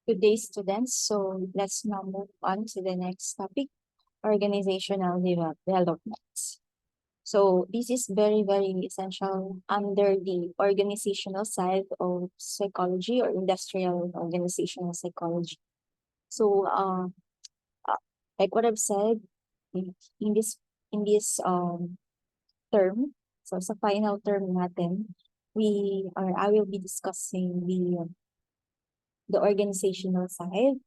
Good day, students. So let's now move on to the next topic, organizational development. So this is very, very essential under the organizational side of psychology or industrial organizational psychology. So uh, like what I've said in this in this term, so sa final term natin, I will be discussing the organizational side.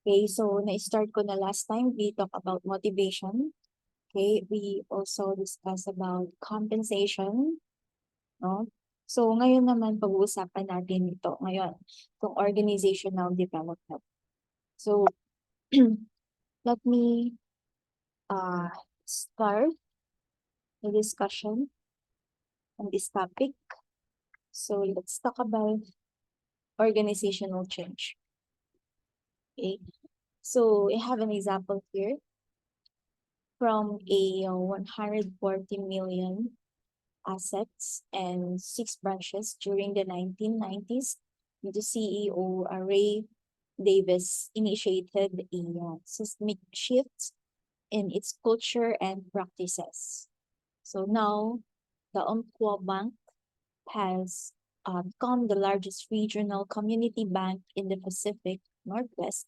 Okay, so na-start ko na last time, we talk about motivation. Okay, we also discuss about compensation, no? So ngayon naman pag-uusapan natin ito ngayon, itong organizational development. So let me start the discussion on this topic. So let's talk about organizational change. Okay, so I have an example here from a 140 million assets and 6 branches during the 1990s. The CEO, Ray Davis, initiated a systemic shift in its culture and practices. So now, the Umpqua Bank has become the largest regional community bank in the Pacific Northwest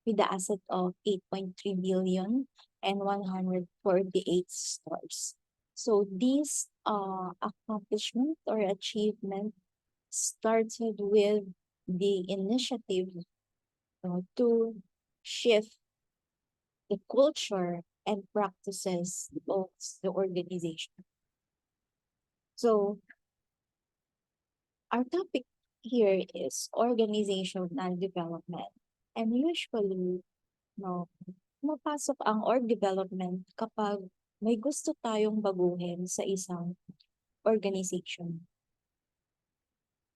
with the asset of 8.3 billion and 148 stores. So this accomplishment or achievement started with the initiative to shift the culture and practices of the organization. So our topic here is organizational development. And usually, no, mapasok ang org development kapag may gusto tayong baguhin sa isang organization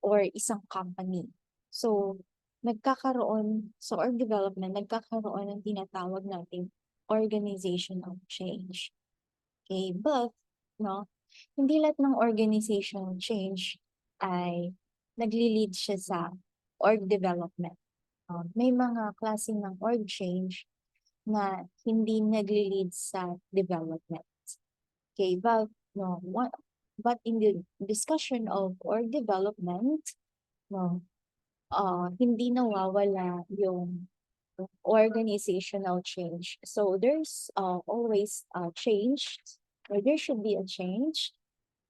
or isang company. So, nagkakaroon sa org development, nagkakaroon ng tinatawag nating organizational change. Okay, but no, hindi lahat ng organizational change ay nagli-lead siya sa org development. May mga klaseng ng org change na hindi nagli-lead sa development. Okay, but in the discussion of org development, no, hindi nawawala yung organizational change. So there's always a change, or there should be a change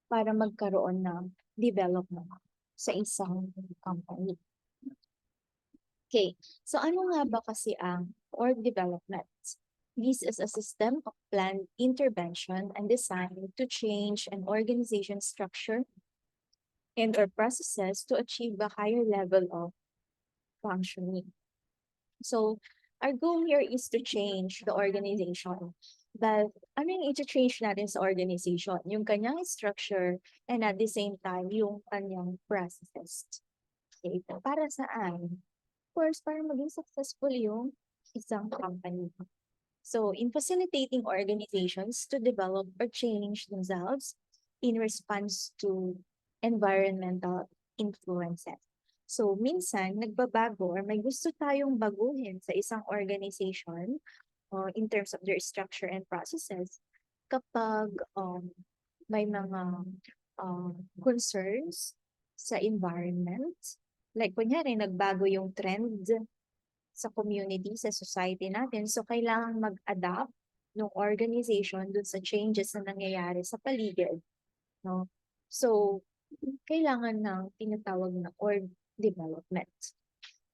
para magkaroon ng development sa isang company. Okay, so ano nga ba kasi ang org development? This is a system of planned intervention and designed to change an organization structure and or processes to achieve a higher level of functioning. So, our goal here is to change the organization. But ano yung i-change natin sa organization? Yung kanyang structure and at the same time, yung kanyang processes. Okay, para saan? Of course, para maging successful yung isang company. So, in facilitating organizations to develop or change themselves in response to environmental influences. So, minsan, nagbabago or may gusto tayong baguhin sa isang organization in terms of their structure and processes kapag may mga concerns sa environment. Like, kunyari, nagbago yung trend sa community, sa society natin. So, kailangan mag-adapt ng organization dun sa changes na nangyayari sa paligid. No? So, kailangan ng tinatawag na org development.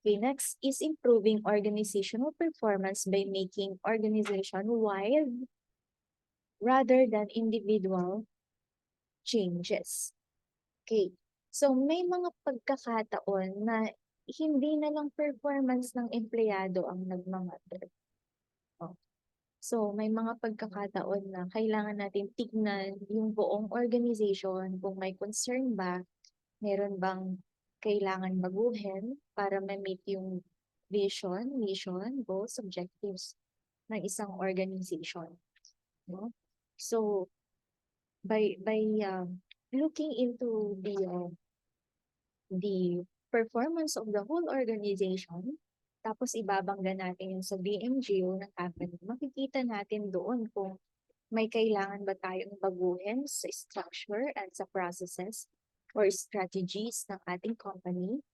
Okay, next is improving organizational performance by making organization-wide rather than individual changes. Okay, so may mga pagkakataon na hindi na lang performance ng empleyado ang nagmamatter. Oh. So, may mga pagkakataon na kailangan natin tignan yung buong organization kung may concern ba, meron bang kailangan baguhin para ma-meet yung vision, mission, goals, objectives ng isang organization. No? So, by looking into the performance of the whole organization, tapos ibabangga natin yun sa BMGO ng company, makikita natin doon kung may kailangan ba tayong baguhin sa structure at sa processes or strategies ng ating company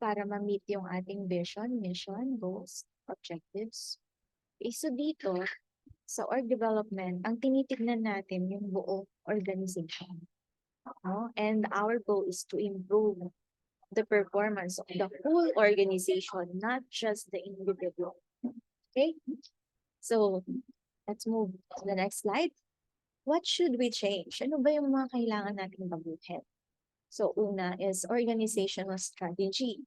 para ma-meet yung ating vision, mission, goals, objectives. So dito, sa org development, ang tinitignan natin yung buong organization. And our goal is to improve the performance of the whole organization, not just the individual. Okay? So, let's move to the next slide. What should we change? Ano ba yung mga kailangan nating baguhin? So, una is organizational strategy.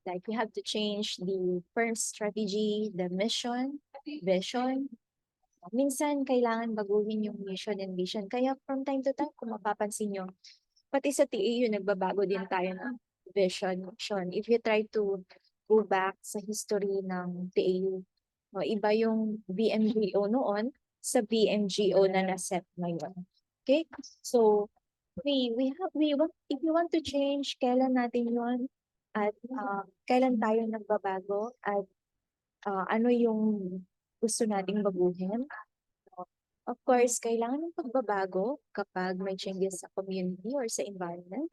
Like we have to change the firm strategy, the mission, vision. Minsan, kailangan baguhin yung mission and vision. Kaya from time to time, kung mapapansin nyo, pati sa TAU, nagbabago din tayo ng vision, mission. If you try to go back sa history ng TAU, iba yung BMGO noon sa BMGO na naset ngayon. Okay? So, if you want to change, kailan natin yun at kailan tayo nagbabago at ano yung gusto nating baguhin. Of course, kailangan ng pagbabago kapag may changes sa community or sa environment.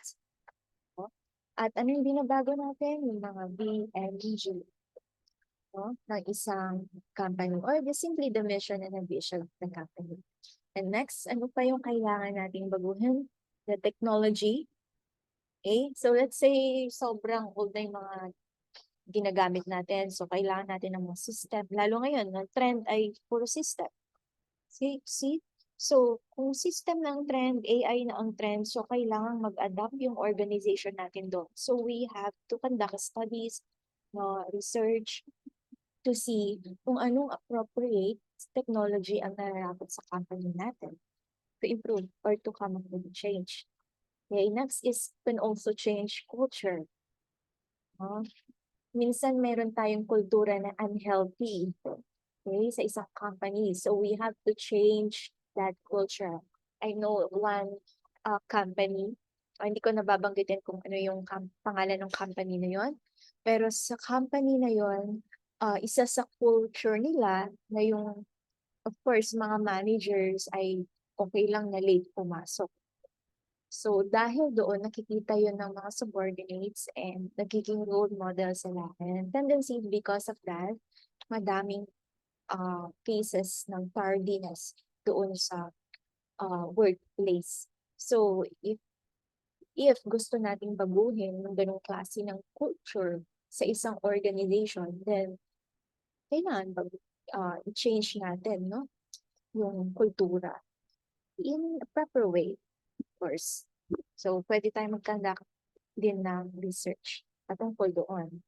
At ano yung binabago natin? Yung mga BMG ng isang company or simply the mission and the vision of the company. And next, ano pa yung kailangan nating baguhin? The technology. Okay? So let's say sobrang old na yung mga ginagamit natin. So kailangan natin ng mga system. Lalo ngayon, ang trend ay puro system. See? So, kung system ng trend, AI na ang trend, so kailangan mag-adapt yung organization natin doon. So, we have to conduct studies, research, to see kung anong appropriate technology ang nararapat sa company natin to improve or to come up with change. Okay, next is can also change culture. Minsan meron tayong kultura na unhealthy. Okay, sa isang company. So we have to change that culture. I know one company, hindi ko nababanggitin kung ano yung pangalan ng company na yon. Pero sa company na yon, isa sa culture nila na yung, of course, mga managers ay okay lang na late pumasok. So dahil doon, nakikita yun ng mga subordinates and nagiging role model sila. And tendency because of that, madaming cases ng tardiness doon sa workplace. So, if gusto nating baguhin yung ganung klase ng culture sa isang organization, then kailangan i-change natin, no? Yung kultura in a proper way, of course. So, pwede tayong mag-conduct din ng research patungkol doon.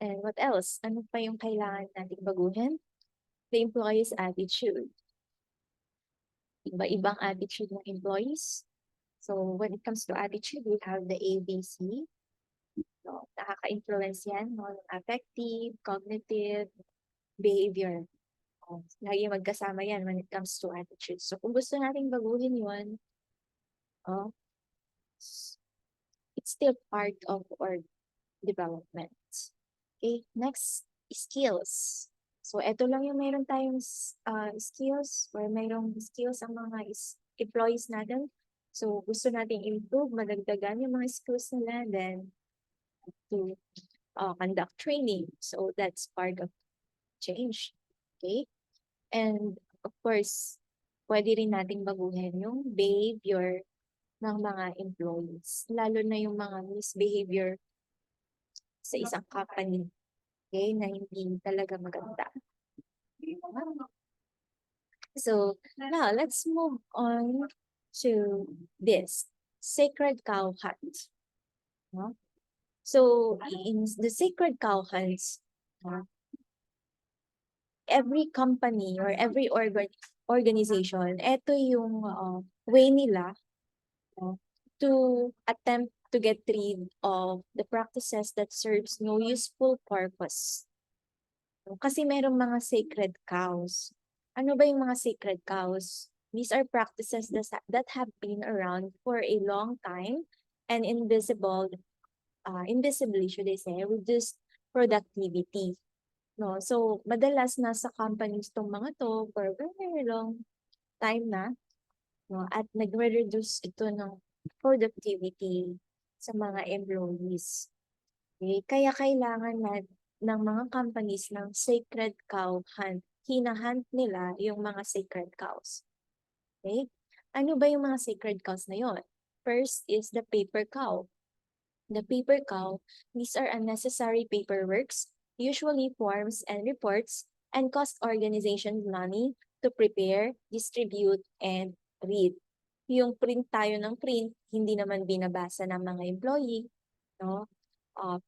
And what else? Ano pa yung kailangan nating baguhin? The employee's attitude. Iba-ibang attitude ng employees. So when it comes to attitude, we have the ABC. So, nakaka-influence yan, affective, cognitive, behavior. Lagi magkasama yan when it comes to attitude. So kung gusto nating baguhin yun, it's still part of our development. Okay, next, skills. So, eto lang yung mayroon tayong skills or mayroong skills ang mga employees natin. So, gusto natin improve, madagdagan yung mga skills nila, then to conduct training. So, that's part of change. Okay? And, of course, pwede rin nating baguhin yung behavior ng mga employees. Lalo na yung mga misbehavior sa isang company. Okay, na hindi talaga maganda. So now let's move on to this sacred cow hunt. So in the sacred cow hunts, every company or every organization, ito yung way nila to attempt to get rid of the practices that serves no useful purpose. Kasi merong mga sacred cows. Ano ba yung mga sacred cows? These are practices that have been around for a long time and invisibly, should I say, we just productivity. No? So, madalas nasa companies tong mga to for very long time na, no? At nagre-reduce ito ng productivity sa mga employees. Okay? Kaya kailangan ng mga companies ng sacred cow hunt. Hinahunt nila yung mga sacred cows. Okay? Ano ba yung mga sacred cows na yon? First is the paper cow. The paper cow, these are unnecessary paperworks, usually forms and reports, and cost organizations money to prepare, distribute, and read. Yung print tayo ng print, hindi naman binabasa ng mga employee, no?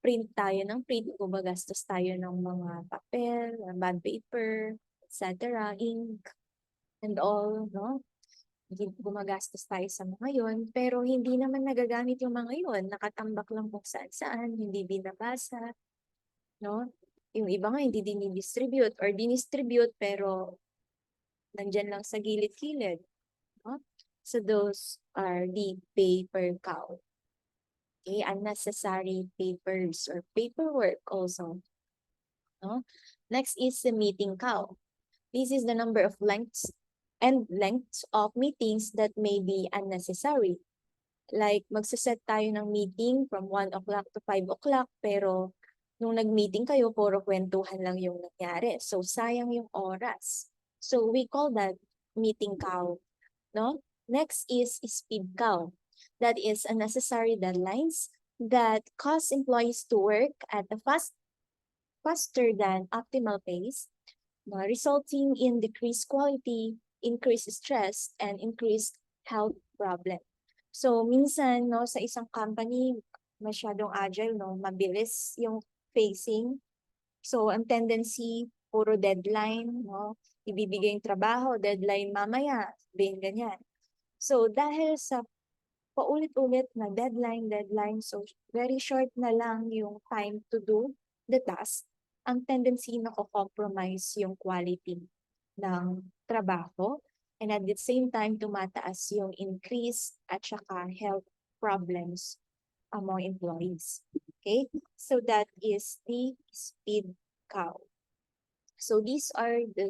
Print tayo ng print, gumagastos tayo ng mga papel, bond paper, etc., ink, and all, no? Gumagastos tayo sa mga yon, pero hindi naman nagagamit yung mga yon, nakatambak lang kung saan-saan, hindi binabasa, no? Yung iba nga hindi dinidistribute or dinistribute pero nandyan lang sa gilid-gilid, no? So those are the paper cow. Okay, unnecessary papers or paperwork also. No? Next is the meeting cow. This is the number of lengths of meetings that may be unnecessary. Like magsaset tayo ng meeting from 1 o'clock to 5 o'clock pero nung nag-meeting kayo, puro kwentuhan lang yung nangyari. So sayang yung oras. So we call that meeting cow. No? Next is speed cow. That is unnecessary deadlines that cause employees to work at a faster than optimal pace, resulting in decreased quality, increased stress, and increased health problem. So minsan no sa isang company masyadong agile no, mabilis yung pacing. So ang tendency puro deadline no, ibibigay yung trabaho, deadline mamaya, sabihin ganyan. So dahil sa paulit-ulit na deadline, so very short na lang yung time to do the task, ang tendency na compromise yung quality ng trabaho and at the same time tumataas yung increase at saka health problems among employees. Okay? So that is the speed cow. So these are the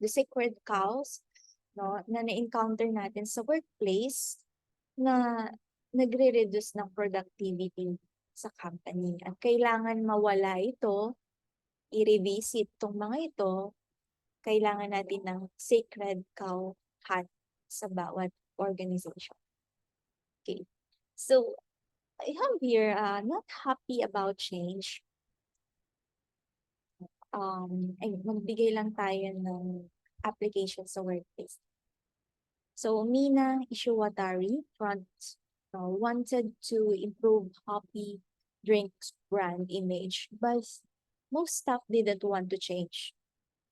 sacred cows no, na na-encounter natin sa workplace na nagre-reduce ng productivity sa company. At kailangan mawala ito, i-revisit itong mga ito, kailangan natin ng sacred cow hunt sa bawat organization. Okay. So, I have here, not happy about change. Ay, magbigay lang tayo ng application sa workplace. So Mina Ishiwatari wanted to improve Hoppy drinks brand image, but most staff didn't want to change.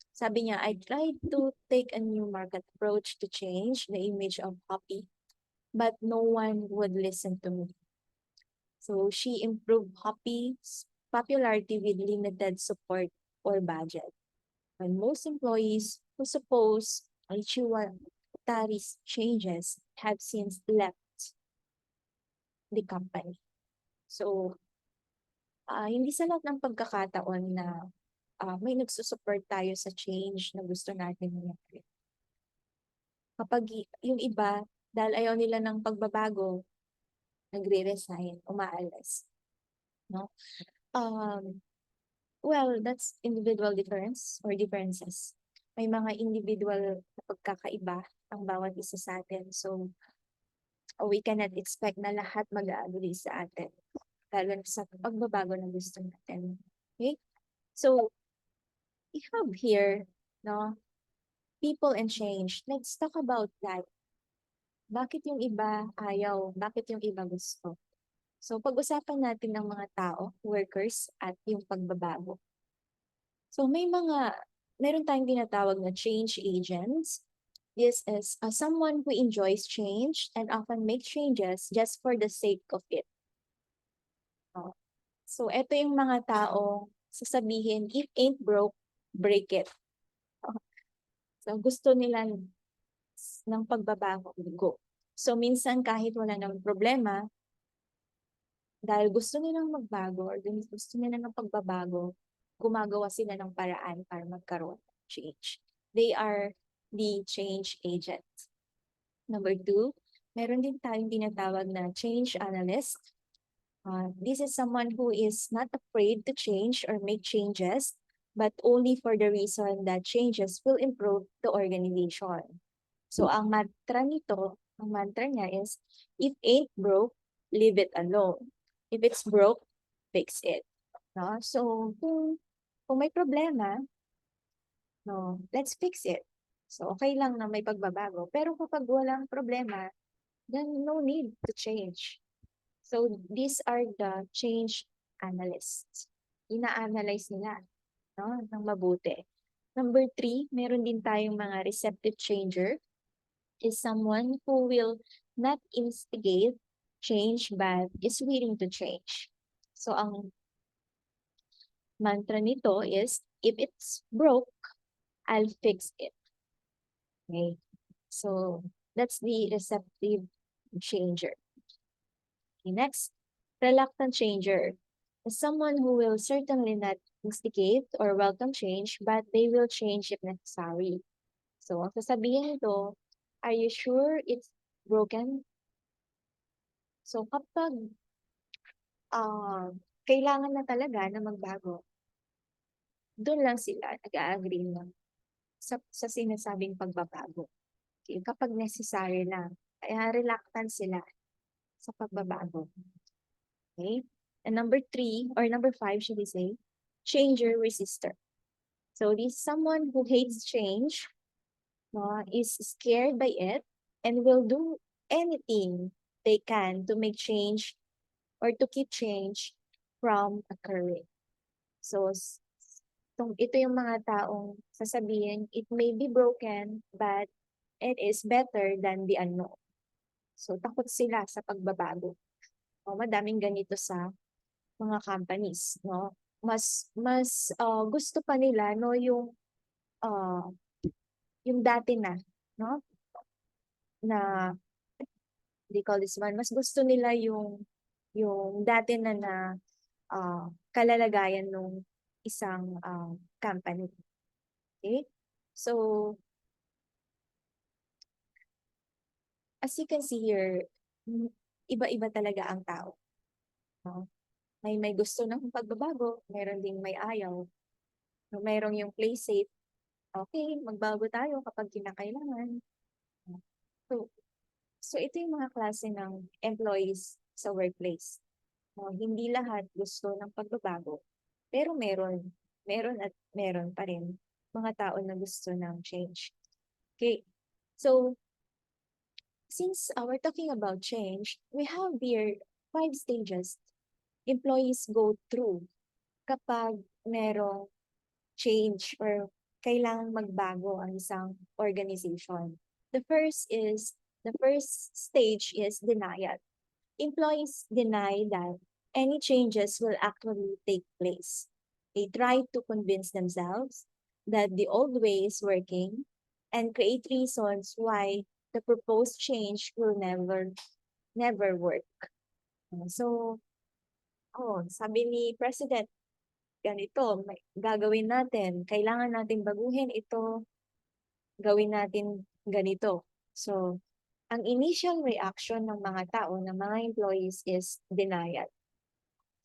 Sabi niya, I tried to take a new market approach to change the image of Hoppy, but no one would listen to me. So she improved Hoppy's popularity with limited support or budget. And most employees who suppose Ichiwatari's changes have since left the company. So, hindi sa lahat ng pagkakataon na may nagsusupport tayo sa change na gusto natin mangyari. Kapag yung iba, dahil ayaw nila ng pagbabago, nagre-resign, umaalis. No? Well, that's individual difference or differences. May mga individual na pagkakaiba ang bawat isa sa atin. So, we cannot expect na lahat mag-agree sa atin. Lalo sa pagbabago na gusto natin. Okay? So, we have here, no, people and change. Let's talk about that. Bakit yung iba ayaw? Bakit yung iba gusto? So, pag-usapan natin ng mga tao, workers, at yung pagbabago. So, meron tayong tinatawag na change agents. This is someone who enjoys change and often makes changes just for the sake of it. So, ito yung mga tao, sasabihin, if ain't broke, break it. So, gusto nila ng pagbabago, go. So, minsan kahit wala ng problema, dahil gusto nilang magbago or gusto nila ng pagbabago, gumagawa sila ng paraan para magkaroon ng change. They are the change agent. Number 2, meron din tayong tinatawag na change analyst. This is someone who is not afraid to change or make changes, but only for the reason that changes will improve the organization. So ang mantra niya is, if ain't broke, leave it alone. If it's broke, fix it. No? So kung may problema, no, let's fix it. So okay lang na may pagbabago. Pero kapag walang problema, then no need to change. So these are the change analysts. Ina-analyze nila, no, ng mabuti. Number 3, meron din tayong mga receptive changer, is someone who will not instigate change but is willing to change. So ang mantra nito is, if it's broke, I'll fix it. Okay? So that's the receptive changer. Okay, next, reluctant changer is someone who will certainly not instigate or welcome change, but they will change if necessary. So ang sasabihin nito, are you sure it's broken? So kapag kailangan na talaga na magbago, doon lang sila nag-a-agree na sa sinasabing pagbabago. Okay? Kapag necessary na, kaya reluctant sila sa pagbabago. Okay? And number 3, or number 5, should we say, changer resistor. So this is someone who hates change, is scared by it, and will do anything they can to make change or to keep change from occurring. So ito yung mga taong sasabihin, it may be broken, but it is better than the unknown. So takot sila sa pagbabago. Madaming ganito sa mga companies, no? Mas gusto pa nila, no, yung dati na, no? Na they call this one, mas gusto nila yung dati na kalalagayan ng isang company. Okay? So as you can see here, iba-iba talaga ang tao. No? May gusto ng pagbabago, meron ding may ayaw. No, mayroong yung play safe. Okay, magbago tayo kapag kinakailangan. So ito yung mga klase ng employees sa workplace. No, hindi lahat gusto ng pagbabago, pero meron at meron pa rin mga tao na gusto ng change. Okay, so since we're talking about change, we have here 5 stages employees go through kapag merong change or kailangang magbago ang isang organization. The first stage is denial. Employees deny that any changes will actually take place. They try to convince themselves that the old way is working and create reasons why the proposed change will never work. So, sabi ni President, ganito, gagawin natin, kailangan natin baguhin ito, gawin natin ganito. So, ang initial reaction ng mga tao, ng mga employees is denial.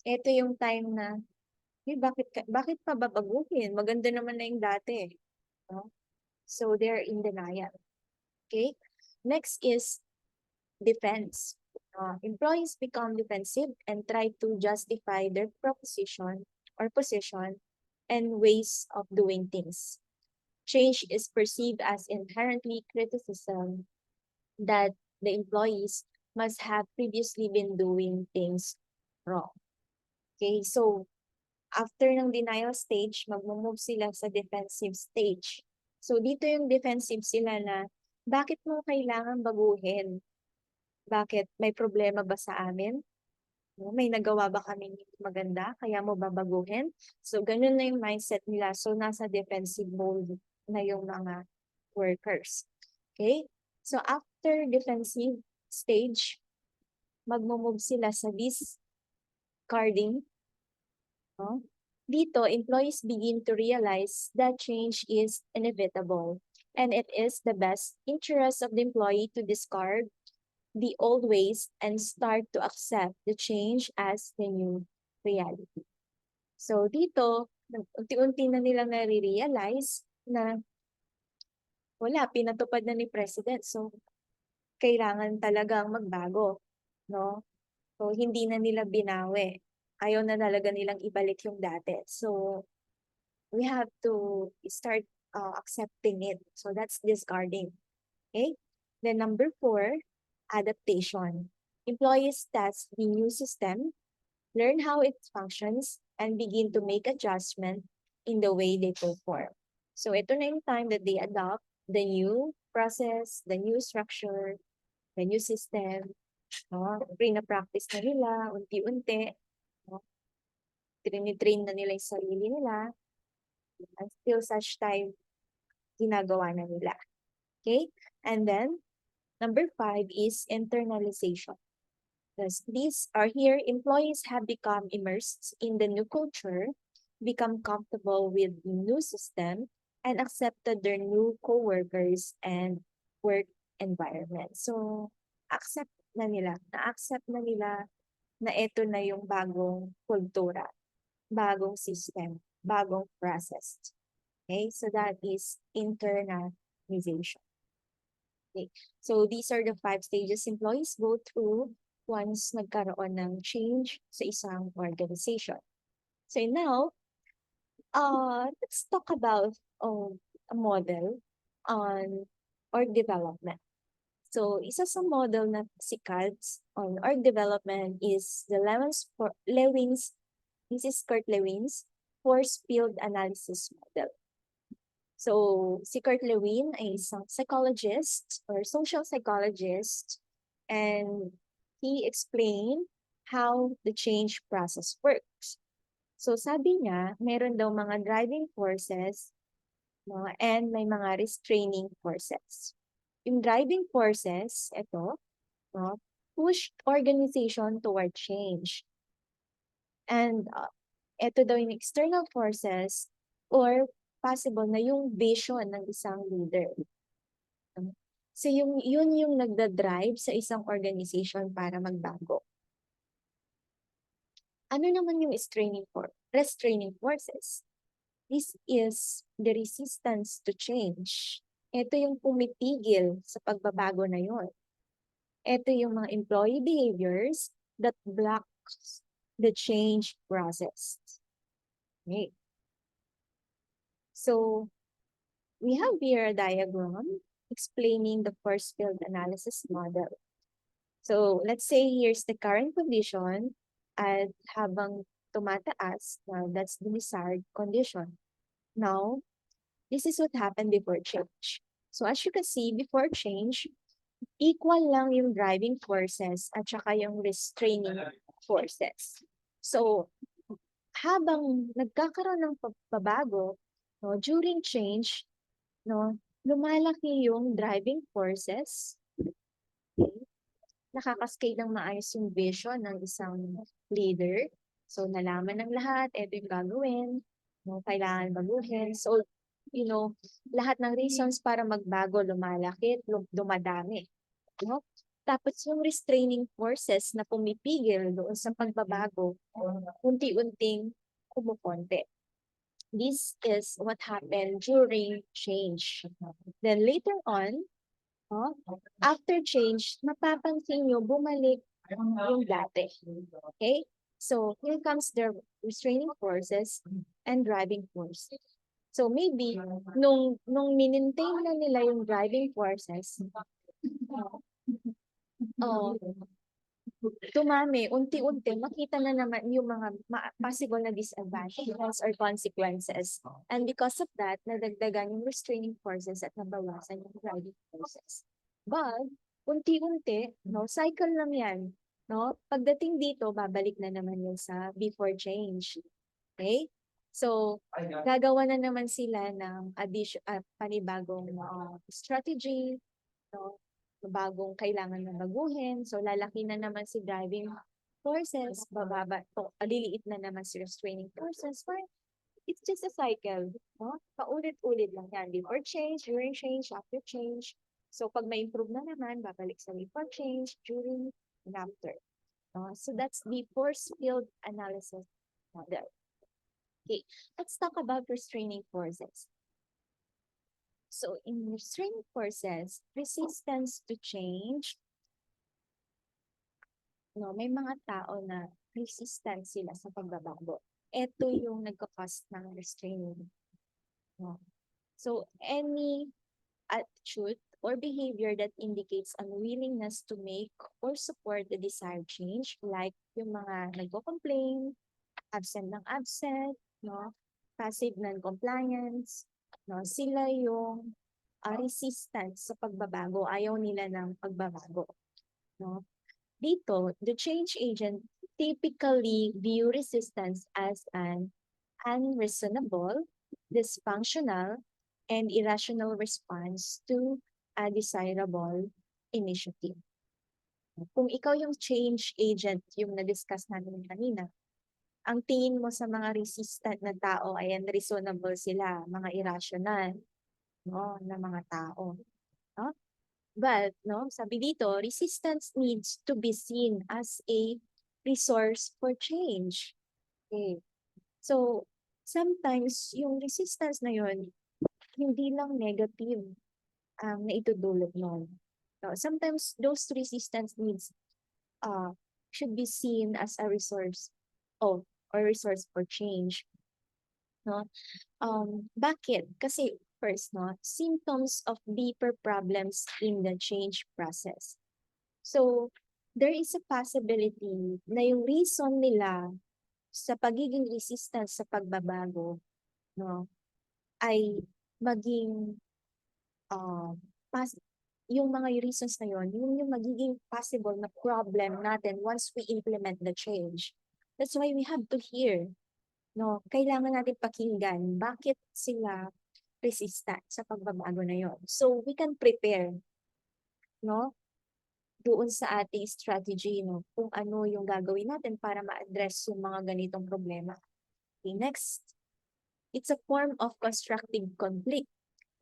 Ito yung time na, bakit pa babaguhin? Maganda naman na yung dati. No? So, they're in denial. Okay? Next is defense. Employees become defensive and try to justify their proposition or position and ways of doing things. Change is perceived as inherently criticism that the employees must have previously been doing things wrong. Okay, so after ng denial stage, mag-move sila sa defensive stage. So dito yung defensive sila na, bakit mo kailangan baguhin? Bakit? May problema ba sa amin? May nagawa ba kaming maganda? Kaya mo babaguhin? So ganun na yung mindset nila. So nasa defensive mode na yung mga workers. Okay? So after defensive stage, magmo-move sila sa discarding. No? Dito, employees begin to realize that change is inevitable, and it is the best interest of the employee to discard the old ways and start to accept the change as the new reality. So dito, unti-unti na nilang nare-realize na wala, pinatupad na ni President. So, kailangan talagang magbago, no? So, hindi na nila binawi. Ayaw na talaga nilang ibalik yung dati. So, we have to start accepting it. So, that's discarding. Okay? Then number 4, adaptation. Employees test the new system, learn how it functions, and begin to make adjustment in the way they perform. So, ito na yung time that they adopt the new process, the new structure, the new system. No? Na-practice na nila, unti-unti. No? Train na nila yung sarili nila. Until such time, ginagawa na nila. Okay? And then, number 5 is internalization. These are here, employees have become immersed in the new culture, become comfortable with the new system, and accepted their new co-workers and work environment. So, na-accept na nila na ito na yung bagong kultura, bagong system, bagong process. Okay, so that is internalization. Okay, so these are the 5 stages employees go through once nagkaroon ng change sa isang organization. So now, let's talk about a model on org development. So, isa sa model na sikat on org development is the Lewin's, this is Kurt Lewin's force field analysis model. So, si Kurt Lewin ay isang psychologist or social psychologist, and he explained how the change process works. So, sabi niya, meron daw mga driving forces, no, and may mga restraining forces. Yung driving forces, ito, no, push organization toward change. And ito daw yung external forces or possible na yung vision ng isang leader. So yun yung nagda-drive sa isang organization para magbago. Ano naman yung restraining forces? This is the resistance to change. Ito yung pumipigil sa pagbabago na yon. Ito yung mga employee behaviors that blocks the change process. Okay. So, we have here a diagram explaining the force field analysis model. So, let's say here's the current condition at habang tumataas, now that's the desired condition. Now, this is what happened before change. So, as you can see, before change, equal lang yung driving forces at saka yung restraining forces. So, habang nagkakaroon ng pagbabago, no, during change, no, lumalaki yung driving forces. Okay? Nakakascade ng maayos yung vision ng isang leader. So, nalaman ng lahat, ito yung gagawin, no, kailangan baguhin. So, lahat ng reasons para magbago, lumalaki, dumadami. No? Tapos yung restraining forces na pumipigil doon sa pagbabago, unti-unting kumukonti. This is what happened during change. Then later on, after change, mapapansin nyo, bumalik yung dati. Okay? So, here comes the restraining forces and driving forces. So, maybe, nung minintain na nila yung driving forces, dumami, unti-unti, makita na naman yung mga possible na disadvantages or consequences. And because of that, nadagdagan yung restraining forces at nabawasan yung driving forces. But, unti-unti, no, cycle lang yan. No? Pagdating dito, babalik na naman yun sa before change. Okay? So, gagawa na naman sila ng panibagong strategy, no? Bagong kailangan na baguhin. So, lalaki na naman si driving forces, bababa, liliit na naman si restraining forces. Fine. It's just a cycle. No? Paulit-ulit lang yan. Before change, during change, after change. So pag may improve na naman, babalik sa before change, during, and after. So that's the force field analysis model. Okay, let's talk about restraining forces. So in restraining forces, resistance to change, may mga tao na resistant sila sa pagbabago. Ito yung nagka-cause ng restraining. So any attitude or behavior that indicates unwillingness to make or support the desired change, like yung mga nagko-complain, absent ng absent, passive non-compliance, sila yung resistant sa pagbabago, ayaw nila ng pagbabago. Dito, the change agent typically view resistance as an unreasonable, dysfunctional, and irrational response to a desirable initiative. Kung ikaw yung change agent, yung na-discuss natin kanina, ang tingin mo sa mga resistant na tao ay unreasonable sila, mga irrational, na mga tao. But, sabi dito, resistance needs to be seen as a resource for change. Okay. So, sometimes yung resistance na yun, hindi lang negative ang naitudulot nun. Sometimes those resistance needs should be seen as a resource or resource for change. Bakit? Kasi first, symptoms of deeper problems in the change process. So, there is a possibility na yung reason nila sa pagiging resistant sa pagbabago, ay maging yung mga reasons na yun, yung magiging possible na problem natin once we implement the change. That's why we have to hear, kailangan natin pakinggan bakit sila resistant sa pagbabago na yon. So we can prepare, doon sa ating strategy, kung ano yung gagawin natin para ma-address yung mga ganitong problema. Okay, next, it's a form of constructive conflict.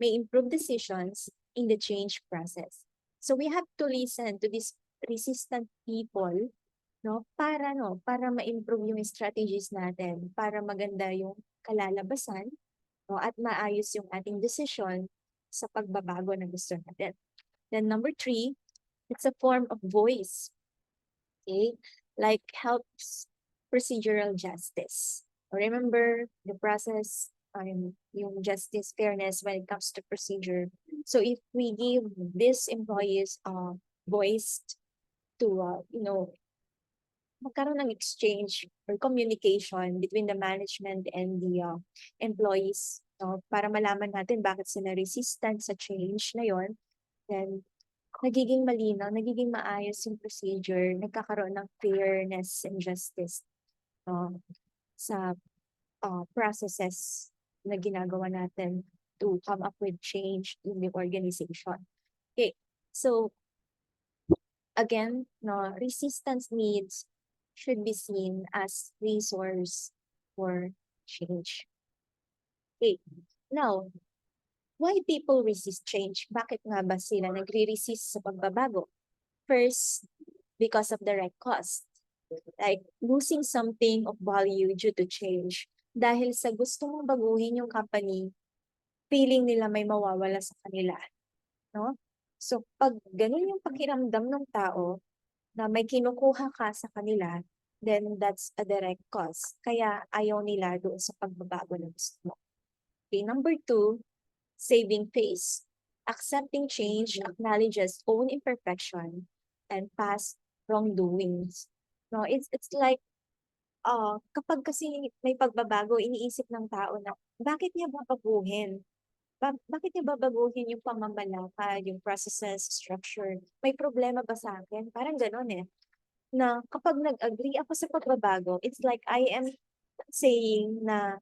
May improve decisions in the change process. So we have to listen to these resistant people, para ma-improve yung strategies natin, para maganda yung kalalabasan, at maayos yung ating decision sa pagbabago na gusto natin. Then number 3, it's a form of voice. Okay? Like helps procedural justice. Remember the process, yung justice, fairness when it comes to procedure. So if we give these employees voice to, magkaroon ng exchange or communication between the management and the employees, para malaman natin bakit sila resistant sa change na yon, then nagiging malinaw, nagiging maayos yung procedure, nagkakaroon ng fairness and justice sa processes na ginagawa natin to come up with change in the organization. Okay, so again, resistance needs should be seen as resource for change. Okay, now, why people resist change? Bakit nga ba sila nagre-resist sa pagbabago? First, because of direct cost. Like losing something of value due to change. Dahil sa gusto mong baguhin yung company, feeling nila may mawawala sa kanila. So pag ganun yung pakiramdam ng tao, na may kinukuha ka sa kanila, then that's a direct cost. Kaya ayaw nila doon sa pagbabago na gusto mo. Okay, number 2, saving face. Accepting change acknowledges own imperfection and past wrongdoings. It's like, kapag kasi may pagbabago, iniisip ng tao na, bakit niya babaguhin? Bakit niya babaguhin yung pamamalakad, yung processes, structure? May problema ba sa akin? Parang gano'n na kapag nag-agree ako sa pagbabago, it's like I am saying na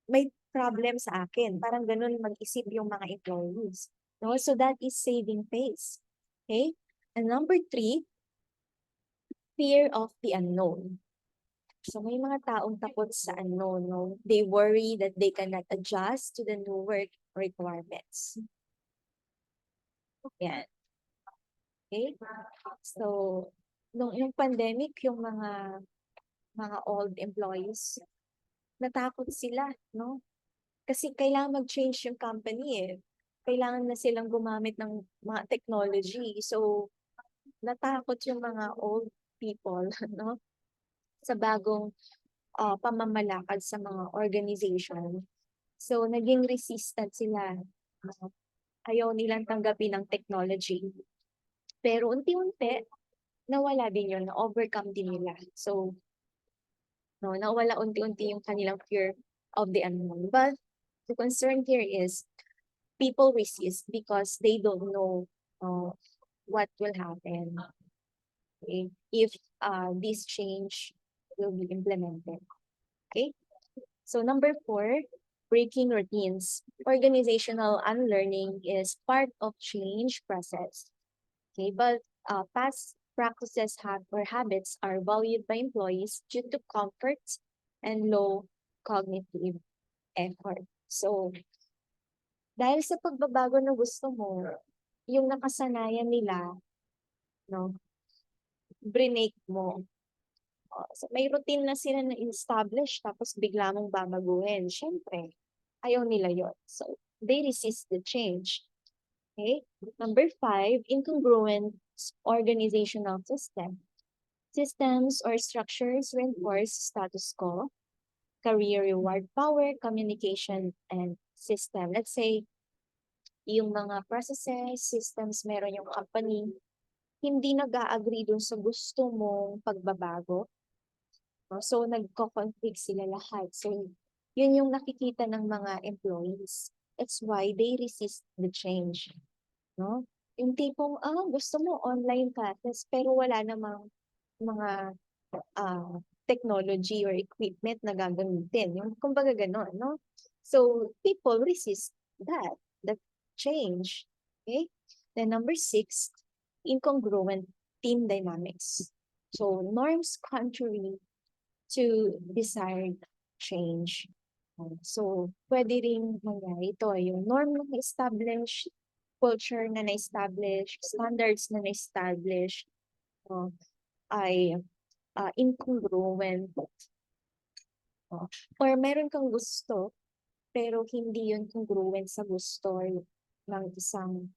may problem sa akin. Parang gano'n mag-isip yung mga employees. So that is saving face. Okay? And number 3, fear of the unknown. So may mga taong takot sa unknown, no? They worry that they cannot adjust to the new work requirements. Yan. Okay? So, nung pandemic, yung mga old employees, natakot sila, no? Kasi kailangan mag-change yung company eh. Kailangan na silang gumamit ng mga technology. So, natakot yung mga old people, no? Sa bagong pamamalakad sa mga organization. So, naging resistant sila. Ayaw nilang tanggapin ng technology. Pero unti-unti, nawala din yun, na-overcome din nila. So, no, nawala unti-unti yung kanilang fear of the unknown. But the concern here is people resist because they don't know what will happen if this change will be implemented. Okay? So number 4, breaking routines. Organizational unlearning is part of change process. Okay, but past practices or habits are valued by employees due to comfort and low cognitive effort. So, dahil sa pagbabago na gusto mo, yung nakasanayan nila, no, brinake mo. So may routine na sila na establish tapos bigla mong babaguhin. Siyempre, ayaw nila yon. So, they resist the change. Okay? Number 5, incongruent organizational system. Systems or structures reinforce status quo, career reward power, communication, and system. Let's say, yung mga processes, systems, meron yung company, hindi nag-a-agree dun sa gusto mong pagbabago. No? So, nagko-conflict sila lahat. So, yun yung nakikita ng mga employees. That's why they resist the change. No? Yung tipong, gusto mo online classes, pero wala namang mga technology or equipment na gagamitin. Yung kumbaga gano'n, no? So, people resist that change. Okay? Then number 6, incongruent team dynamics. So, norms contrary to desired change. So, pwede rin mangyari ito, yung norm na na-establish, culture na na-establish, standards na na-establish, ay incongruent. Or meron kang gusto, pero hindi yun congruent sa gusto ng isang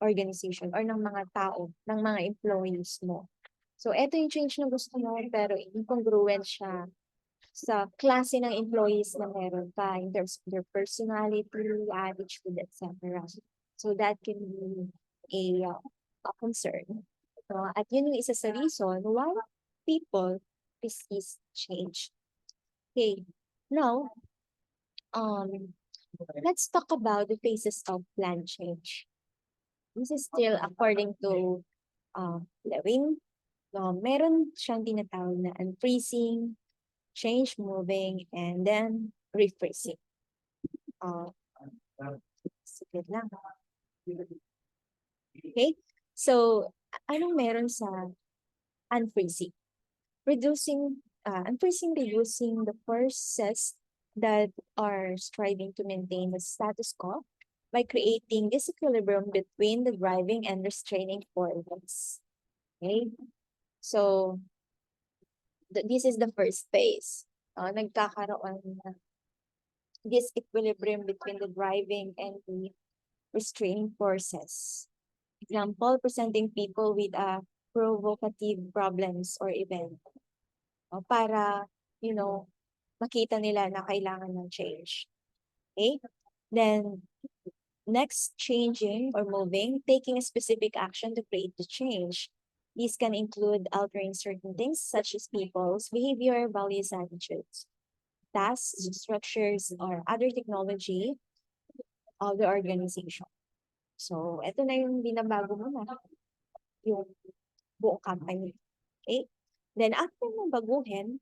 organization or ng mga tao, ng mga employees mo. So, eto yung change na gusto mo, pero incongruent siya sa klase ng employees na meron ka in terms of their personality, attitude, etc. So, that can be a concern. So, at yun yung isa sa reason why people resist change. Okay, now, let's talk about the phases of plan change. This is still according to Lewin. Meron siyang tinatawag na unfreezing, change moving, and then refreezing. Sige lang. Okay, so anong meron sa unfreezing? Unfreezing reducing the forces that are striving to maintain the status quo by creating disequilibrium between the driving and restraining forces. Okay? So, this is the first phase. Nagkakaroon ng disequilibrium between the driving and the restraining forces. Example, presenting people with provocative problems or event. Para, makita nila na kailangan ng change. Okay? Then, next, changing or moving, taking a specific action to create the change. These can include altering certain things such as people's behavior, values, attitudes, tasks, structures, or other technology of the organization. So, ito na yung binabago mo na, yung buong company. Okay? Then, after mong baguhin,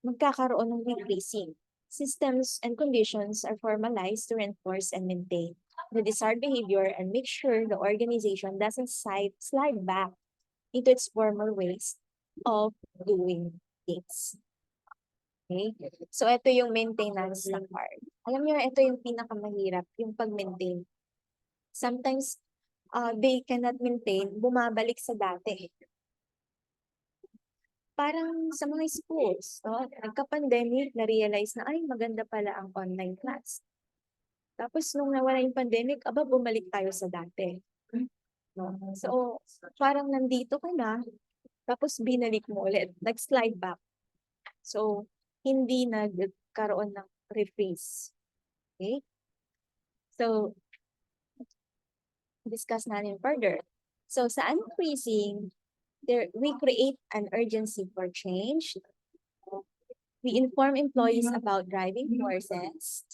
magkakaroon ng refreezing. Systems and conditions are formalized to reinforce and maintain the desired behavior and make sure the organization doesn't slide back into its former ways of doing things. Okay? So, ito yung maintenance na part. Alam niyo, ito yung pinakamahirap, yung pag-maintain. Sometimes, they cannot maintain, bumabalik sa dati. Parang sa mga schools, no? Nagka-pandemic, na-realize na, ay, maganda pala ang online class. Tapos, nung nawala yung pandemic, aba, bumalik tayo sa dati. No? So, parang nandito ka na, tapos binalik mo ulit, nag-slide back. So, hindi nagkaroon ng rephrase. Okay? So, discuss natin further. So, sa unfreezing, we create an urgency for change. We inform employees about driving forces.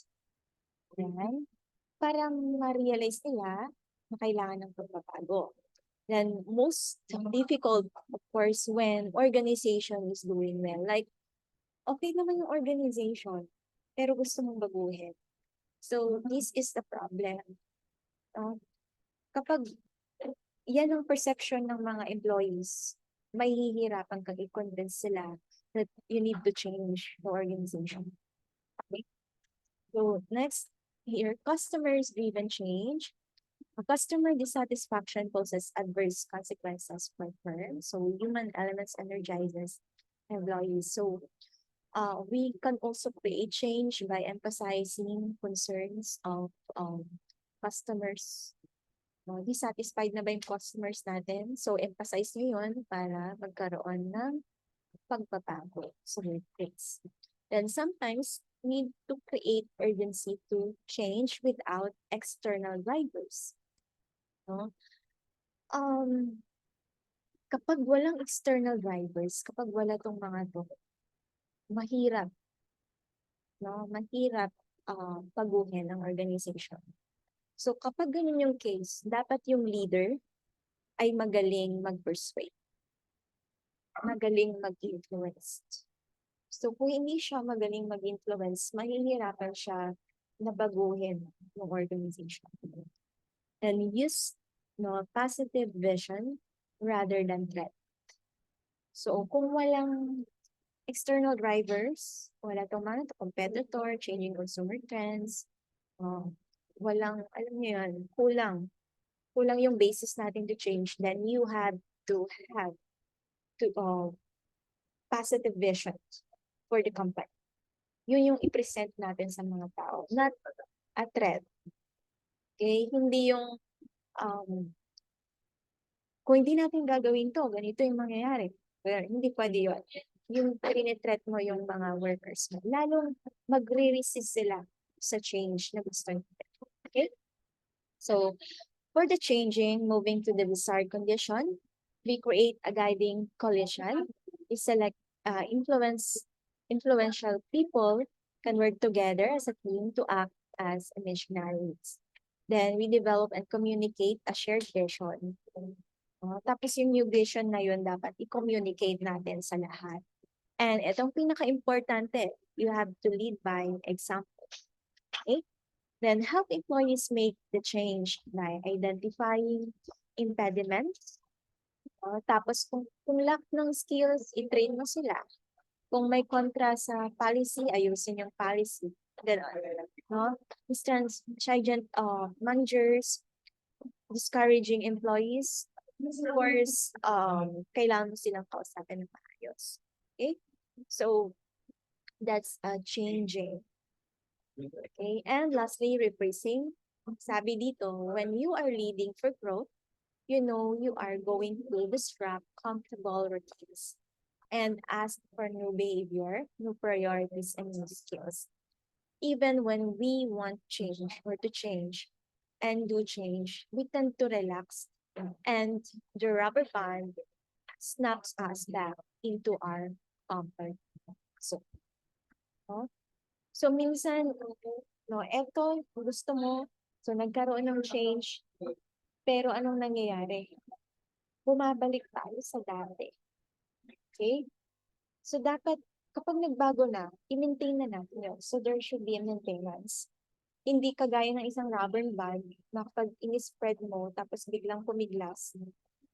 Yan. Parang ma-realize nila na kailangan ng pagbabago. Then, most difficult, of course, when organization is doing well. Like, okay naman yung organization, pero gusto mong baguhin. So, this is the problem. Kapag yan ang perception ng mga employees, mahihirapan kang i-convince sila that you need to change the organization. Okay? So, next, here, customers-driven change. A customer dissatisfaction poses adverse consequences for firms. So, human elements energizes employees. So, we can also create change by emphasizing concerns of customers. Dissatisfied na ba yung customers natin? So, emphasize nyo yun para magkaroon ng pagbabago sa workplace. Then, sometimes, need to create urgency to change without external drivers. No? Kapag walang external drivers, kapag wala tong mga to, mahirap, no? Mahirap baguhin ang organization. So kapag ganun yung case, dapat yung leader ay magaling mag-persuade, magaling mag-influence. So kung hindi siya magaling mag-influence, mahihirapan siya na baguhin ng organization. And use positive vision rather than threat. So kung walang external drivers, wala itong mga competitor, changing consumer trends, walang, alam niyo yun, kulang yung basis natin to change, then you have to have positive vision for the company. Yun yung i-present natin sa mga tao, not a threat. Okay? Hindi yung, kung hindi natin gagawin to, ganito yung mangyayari. Well, hindi pwede yun. Yung tinitreat mo yung mga workers mo, lalong magre-resist sila sa change na gusto nila. Okay? So, for the changing, moving to the desired condition, we create a guiding coalition. We select influential people can work together as a team to act as missionaries. Then, we develop and communicate a shared vision. Tapos yung new vision na yun, dapat i-communicate natin sa lahat. And itong pinaka-importante, you have to lead by example. Okay? Then help employees make the change by identifying impediments. Tapos kung lack ng skills, i-train mo sila. Kung may kontra sa policy, ayusin yung policy. Ganon. No? Instance, managers, discouraging employees, of course, kailangan mo silang kausapin ng maayos. Okay? So, that's changing. Okay? And lastly, rephrasing. Sabi dito, when you are leading for growth, you know you are going to disrupt comfortable routines and ask for new behavior, new priorities, and new skills. Even when we want change or to change and do change, we tend to relax and the rubber band snaps us back into our comfort zone. So minsan, eto, gusto mo, so nagkaroon ng change, pero anong nangyayari? Bumabalik tayo sa dati. Okay? So dapat, kapag nagbago na, i-maintain na natin yun. So there should be a maintenance. Hindi kagaya ng isang rubber band na kapag in-spread mo, tapos biglang pumiglas,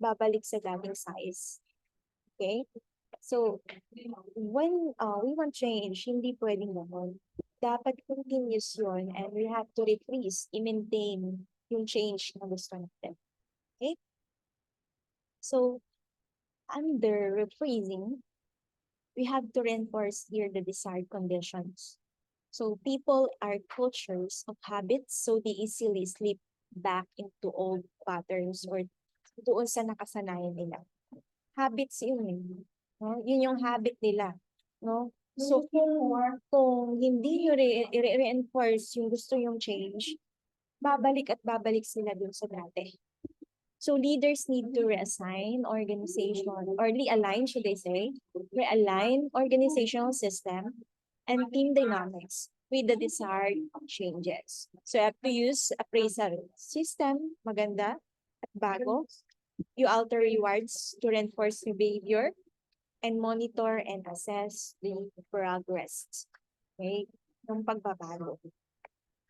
babalik sa dating size. Okay? So, when we want change, hindi pwedeng ganun. Dapat continuous yun and we have to refreeze, i-maintain yung change na gusto natin. Okay? So, under refreezing, we have to reinforce here the desired conditions. So, people are cultures of habits, so they easily slip back into old patterns or doon sa nakasanayan nila. Habits yun eh. No? Yun yung habit nila. No? So, kung hindi nyo reinforce yung gusto yung change, babalik at babalik sila dun sa dati. So, leaders need to reassign organization, or realign, should I say, realign organizational system and team dynamics with the desired changes. So, you have to use appraisal system, maganda at bago. You alter rewards to reinforce your behavior and monitor and assess the progress. Okay? Yung pagbabago.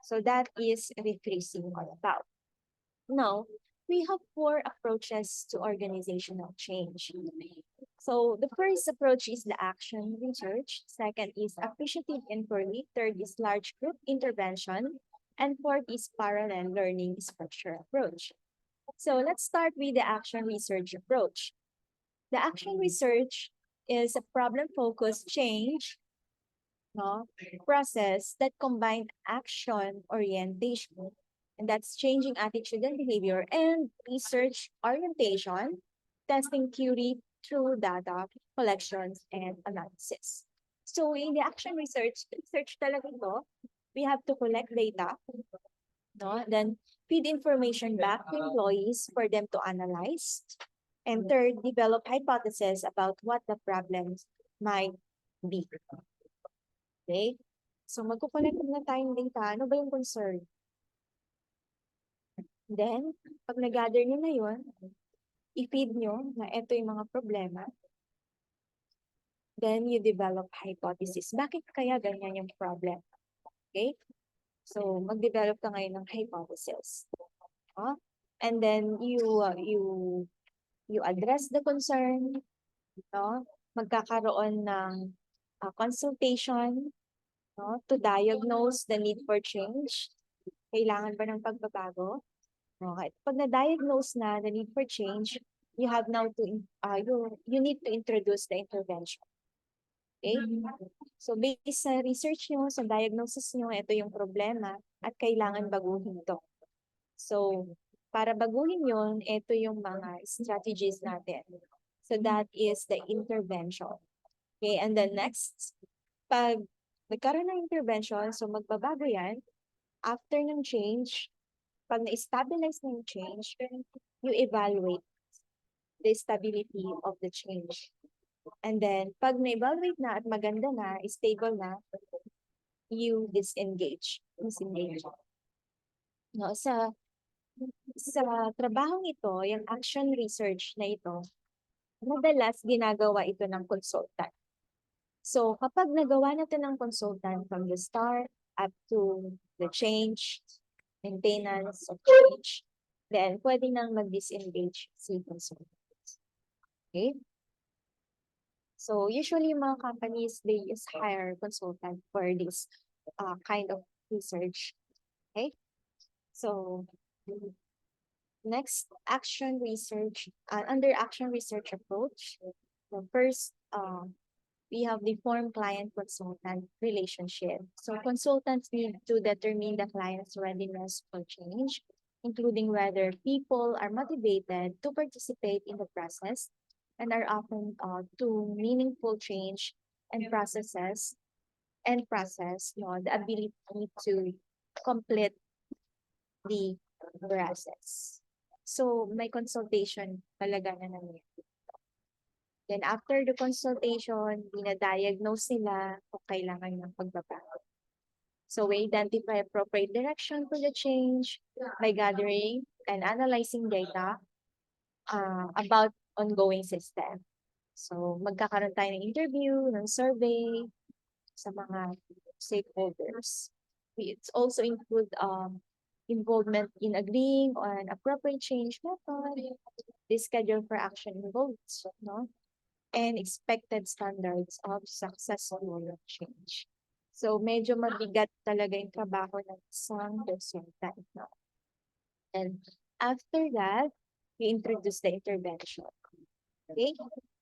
So that is refreezing all about. Now, we have 4 approaches to organizational change. So the first approach is the action research. Second is appreciative inquiry. Third is large group intervention. And fourth is parallel learning structure approach. So let's start with the action research approach. The action research is a problem-focused change process that combined action orientation, and that's changing attitude and behavior, and research orientation, testing theory through data collections and analysis. So in the action research talaga ito, we have to collect data, then feed information back to employees for them to analyze. And third, develop hypotheses about what the problems might be. Okay? So magkukolect na tayong data. Ano ba yung concern? Then, pag nag-gather nyo na yun, i-feed nyo na ito yung mga problema. Then, you develop hypothesis. Bakit kaya ganyan yung problem? Okay? So, mag-develop ka ngayon ng hypothesis. And then, you address the concern. Magkakaroon ng consultation to diagnose the need for change. Kailangan ba ng pagbabago? Okay. Pag na-diagnose na the need for change, you have now to, you need to introduce the intervention. Okay? So based sa research nyo, sa diagnosis nyo, ito yung problema at kailangan baguhin ito. So para baguhin yun, ito yung mga strategies natin. So that is the intervention. Okay, and then next, pag nagkaroon ng intervention, so magbabago yan, after ng change, pag na-stabilize na yung change, you evaluate the stability of the change. And then, pag na-evaluate na at maganda na, stable na, you disengage. No, sa trabahong ito, yung action research na ito, madalas ginagawa ito ng consultant. So, kapag nagawa natin ng consultant from the start up to the change, maintenance of change, then pwede nang mag-disengage si consultant. Okay? So, usually mga companies, they just hire consultant for this kind of research. Okay? So, next, action research. Under action research approach, the first, we have the form-client-consultant relationship. So consultants need to determine the client's readiness for change, including whether people are motivated to participate in the process and are open to meaningful change and process the ability to complete the process. So may consultation talaga na nangyayari. Then after the consultation, dinadiagnose nila kung kailangan ng pagbabago. So we identify appropriate direction for the change by gathering and analyzing data about ongoing system. So magkakaroon tayo ng interview, ng survey sa mga stakeholders. It's also include involvement in agreeing on appropriate change method, the schedule for action involved, no? and expected standards of successful change. So medyo mabigat talaga yung trabaho ng isang consultant, no? And after that, we introduce the intervention. Okay?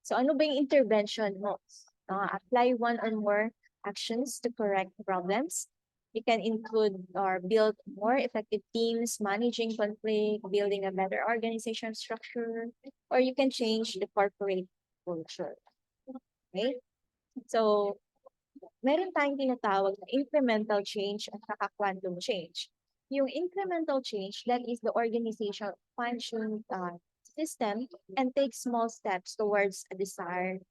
So ano ba yung intervention mo? Apply one or more actions to correct problems. You can include or build more effective teams, managing conflict, building a better organization structure, or you can change the corporate culture. Okay? So, meron tayong tinatawag na incremental change at saka quantum change. Yung incremental change, that is the organization function system and takes small steps towards a desired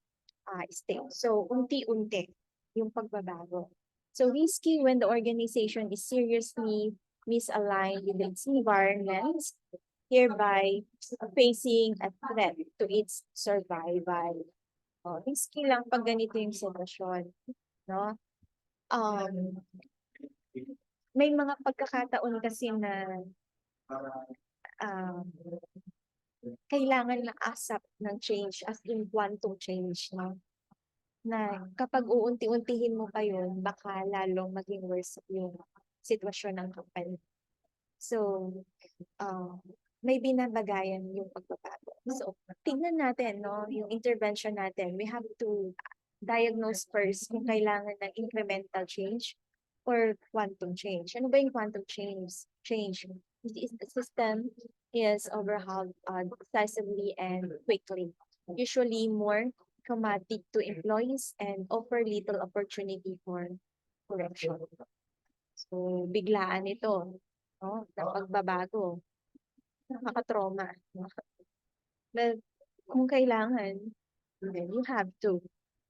state. So, unti-unti yung pagbabago. So, risky when the organization is seriously misaligned with its environment, hereby facing a threat to its survival. Risky lang pag ganito yung sitwasyon, no? May mga pagkakataon kasi na um, kailangan na asap ng change as in quantum change, no? Na kapag uunti-untihin mo pa yun, baka lalong maging worse yung sitwasyon ng company. So, may binabagayan yung pagbabago. So, tingnan natin, no, yung intervention natin. We have to diagnose first kung kailangan ng incremental change or quantum change. Ano ba yung quantum change? The system is overhauled decisively and quickly. Usually more traumatic to employees and offer little opportunity for correction. So, biglaan ito, no, ng pagbabago. Nakaka-trauma. But kung kailangan, then you have to.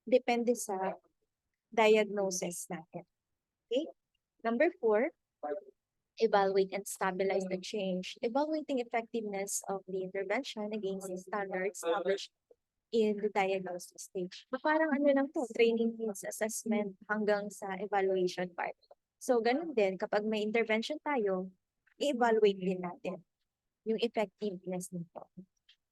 Depende sa diagnosis natin. Okay? Number 4, evaluate and stabilize the change. Evaluating effectiveness of the intervention against the standards established in the diagnosis stage. Parang ano lang to, training needs assessment hanggang sa evaluation part. So, ganun din, kapag may intervention tayo, i-evaluate din natin yung effectiveness nito.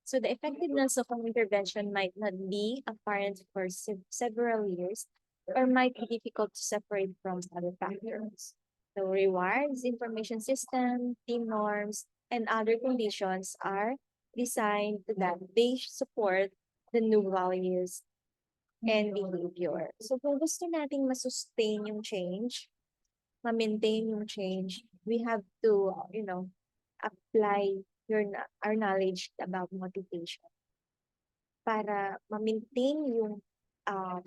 So, the effectiveness of an intervention might not be apparent for several years or might be difficult to separate from other factors. So, rewards, information system, team norms, and other conditions are designed that they support the new values and behavior. So, kung gusto nating masustain yung change, ma-maintain yung change, we have to, apply our knowledge about motivation para ma-maintain yung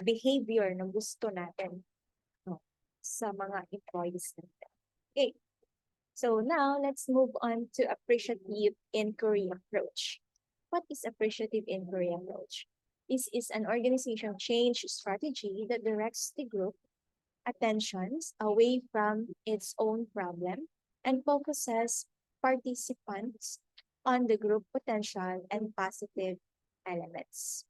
behavior na gusto natin, no, sa mga employees natin. Okay. So now, let's move on to appreciative inquiry approach. What is appreciative inquiry approach? This is an organization change strategy that directs the group attentions away from its own problem and focuses participants on the group potential and positive elements.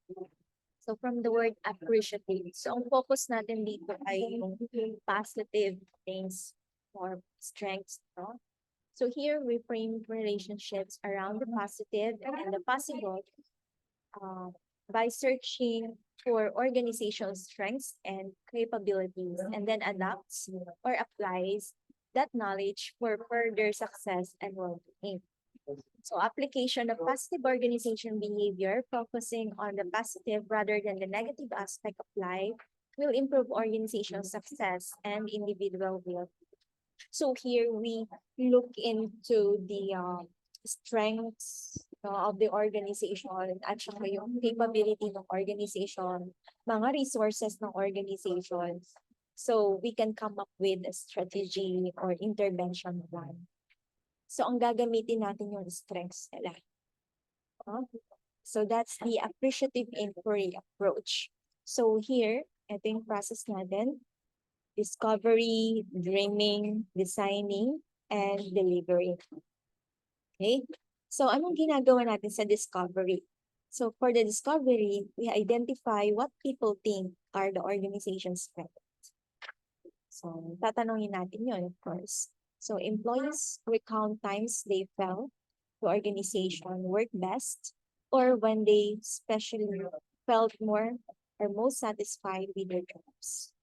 So from the word appreciative, so ang focus natin dito ay yung positive things or strengths, no? So here we frame relationships around the positive and the possible by searching for organizational strengths and capabilities and then adapts or applies that knowledge for further success and well-being. So application of positive organization behavior, focusing on the positive rather than the negative aspect of life, will improve organizational success and individual well-being. So here we look into the strengths of the organization at saka yung capability ng organization, mga resources ng organization. So we can come up with a strategy or intervention plan. So ang gagamitin natin yung strengths nila. So that's the appreciative inquiry approach. So here, ito yung process natin. Discovery, dreaming, designing, and delivery. Okay? So anong ginagawa natin sa discovery? So for the discovery, we identify what people think are the organization's strengths. So tatanungin natin yun, of course. So employees recount times they felt the organization work best or when they especially felt more or most satisfied with their jobs.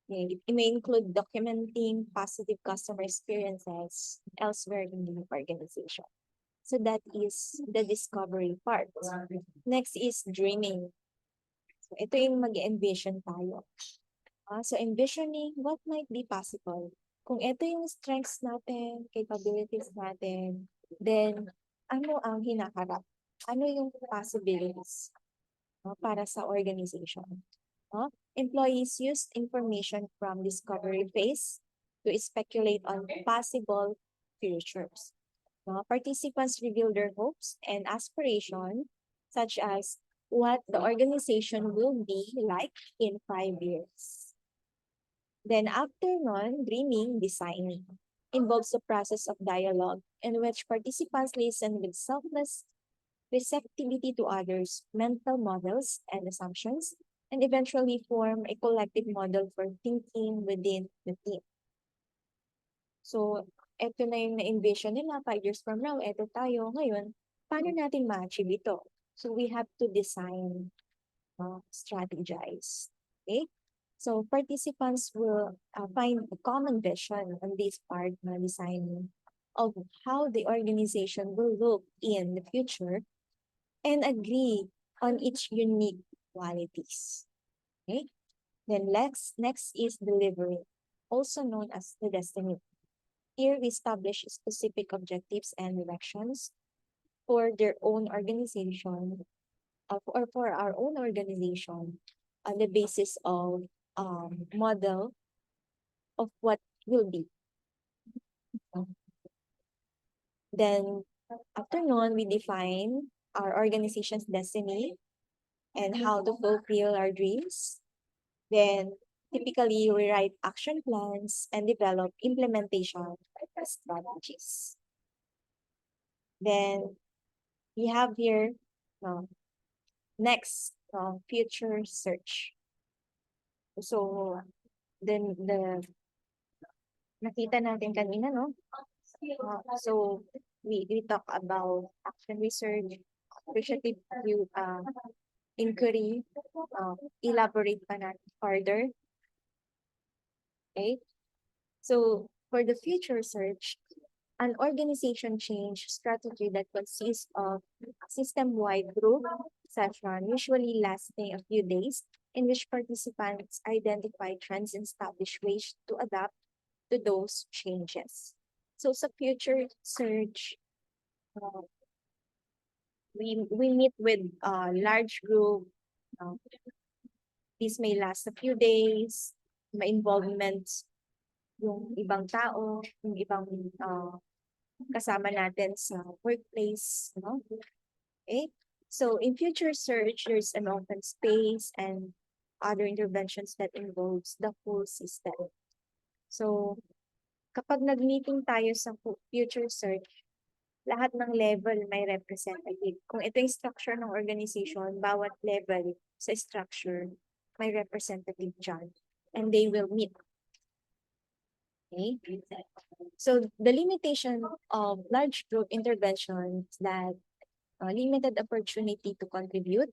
It may include documenting positive customer experiences elsewhere in the organization. So that is the discovery part. Next is dreaming. So ito yung mag-envision tayo. So envisioning what might be possible. Kung ito yung strengths natin, capabilities natin, then ano ang hinaharap? Ano yung possibilities para sa organization? Employees used information from discovery phase to speculate on possible futures. Participants reveal their hopes and aspirations, such as what the organization will be like in 5 years. Then after nun, dreaming, designing involves a process of dialogue in which participants listen with selfless receptivity to others' mental models and assumptions, and eventually form a collective model for thinking within the team. So, eto na yung na-envision nila, 5 years from now, eto tayo. Ngayon, paano natin ma-achieve ito? So, we have to design, strategize. Okay? So, participants will find a common vision on this part na design of how the organization will look in the future and agree on its unique qualities. Okay? Then next is delivery, also known as the destiny. Here we establish specific objectives and directions for their own organization, or for our own organization on the basis of model of what will be. Then after nun, we define our organization's destiny and how to fulfill our dreams. Then typically we write action plans and develop implementation strategies. Then we have here next future search. So then the nakita natin kanina, no? So we talk about action research, appreciative view, inquiry, elaborate pa natin further. Okay? So for the future search, an organization change strategy that consists of a system-wide group session, usually lasting a few days, in which participants identify trends and establish ways to adapt to those changes. So sa future search, we meet with a large group. This may last a few days, may involvement yung ibang tao, yung ibang kasama natin sa workplace, no? Okay? So in future search, there's an open space and other interventions that involves the full system. So kapag nag-meeting tayo sa future search, lahat ng level may representative. Kung ito yung structure ng organization, bawat level sa structure may representative dyan. And they will meet. Okay? So the limitation of large group interventions that limited opportunity to contribute,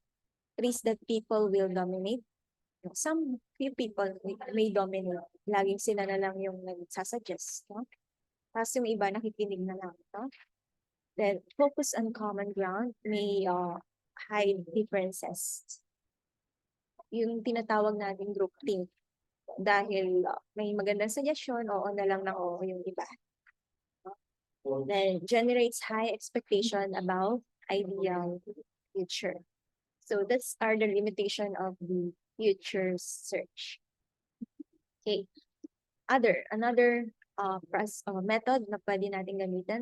risk that people will dominate. Some few people may dominate. Laging sila na lang yung nagsasuggest. No? Tapos yung iba nakikinig na lang. No? Then focus on common ground may hide differences. Yung tinatawag natin group think. Dahil may magandang suggestion, oo na lang na oo yung iba. Then generates high expectation about ideal future. So that's are the limitation of the future search. Okay. Another method na pwede natin gamitin,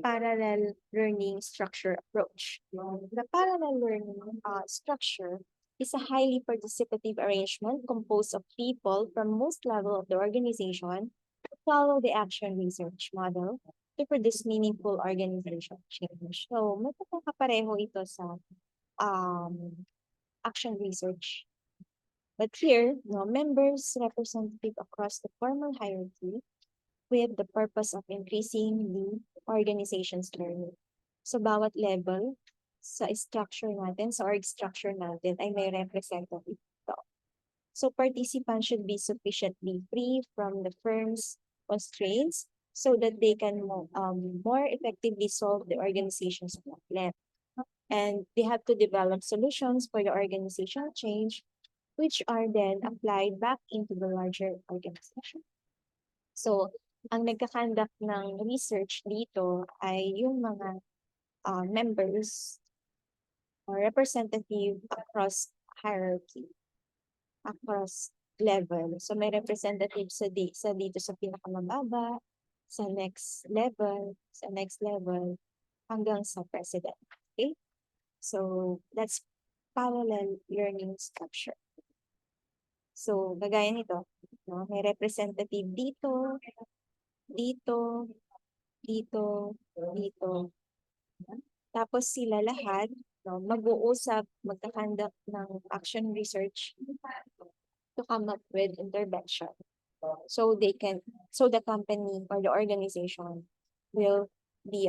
parallel learning structure approach. The parallel learning structure is a highly participative arrangement composed of people from most level of the organization to follow the action research model to produce meaningful organization change. So, may pagkakapareho ito sa action research. But here, members representative across the formal hierarchy with the purpose of increasing the organization's learning. So, bawat level, sa structure natin, sa org structure natin ay may representative dito. So participants should be sufficiently free from the firm's constraints so that they can more effectively solve the organization's problem. And they have to develop solutions for the organizational change, which are then applied back into the larger organization. So, ang nagkakandak ng research dito ay yung mga members or representative across hierarchy, across level. So, may representative sa dito sa pinakamababa, sa next level, hanggang sa president. Okay? So, that's parallel learning structure. So, kagaya nito, no? May representative dito, dito, dito, dito. Tapos sila lahat, no, mag-uusap, magkakandak ng action research to come up with intervention. So the company or the organization will be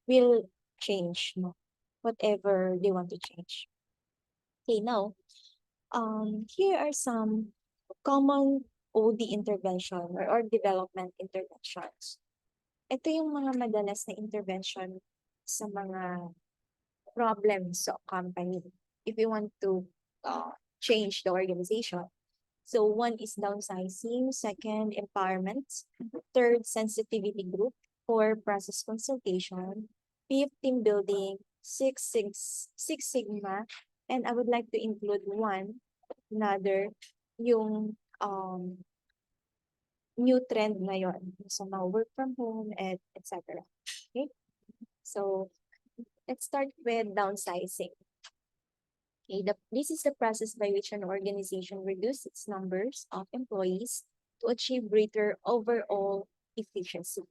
will change, no, whatever they want to change. Okay, now, here are some common OD intervention or development interventions. Ito yung mga madalas na intervention sa mga problems sa company if you want to change the organization. So one is downsizing, second, empowerment, third, sensitivity group, four, process consultation, fifth, team building, six Sigma, and I would like to include another, yung new trend ngayon. So mga work from home, and etc. Okay? So let's start with downsizing. Okay, this is the process by which an organization reduces its numbers of employees to achieve greater overall efficiency.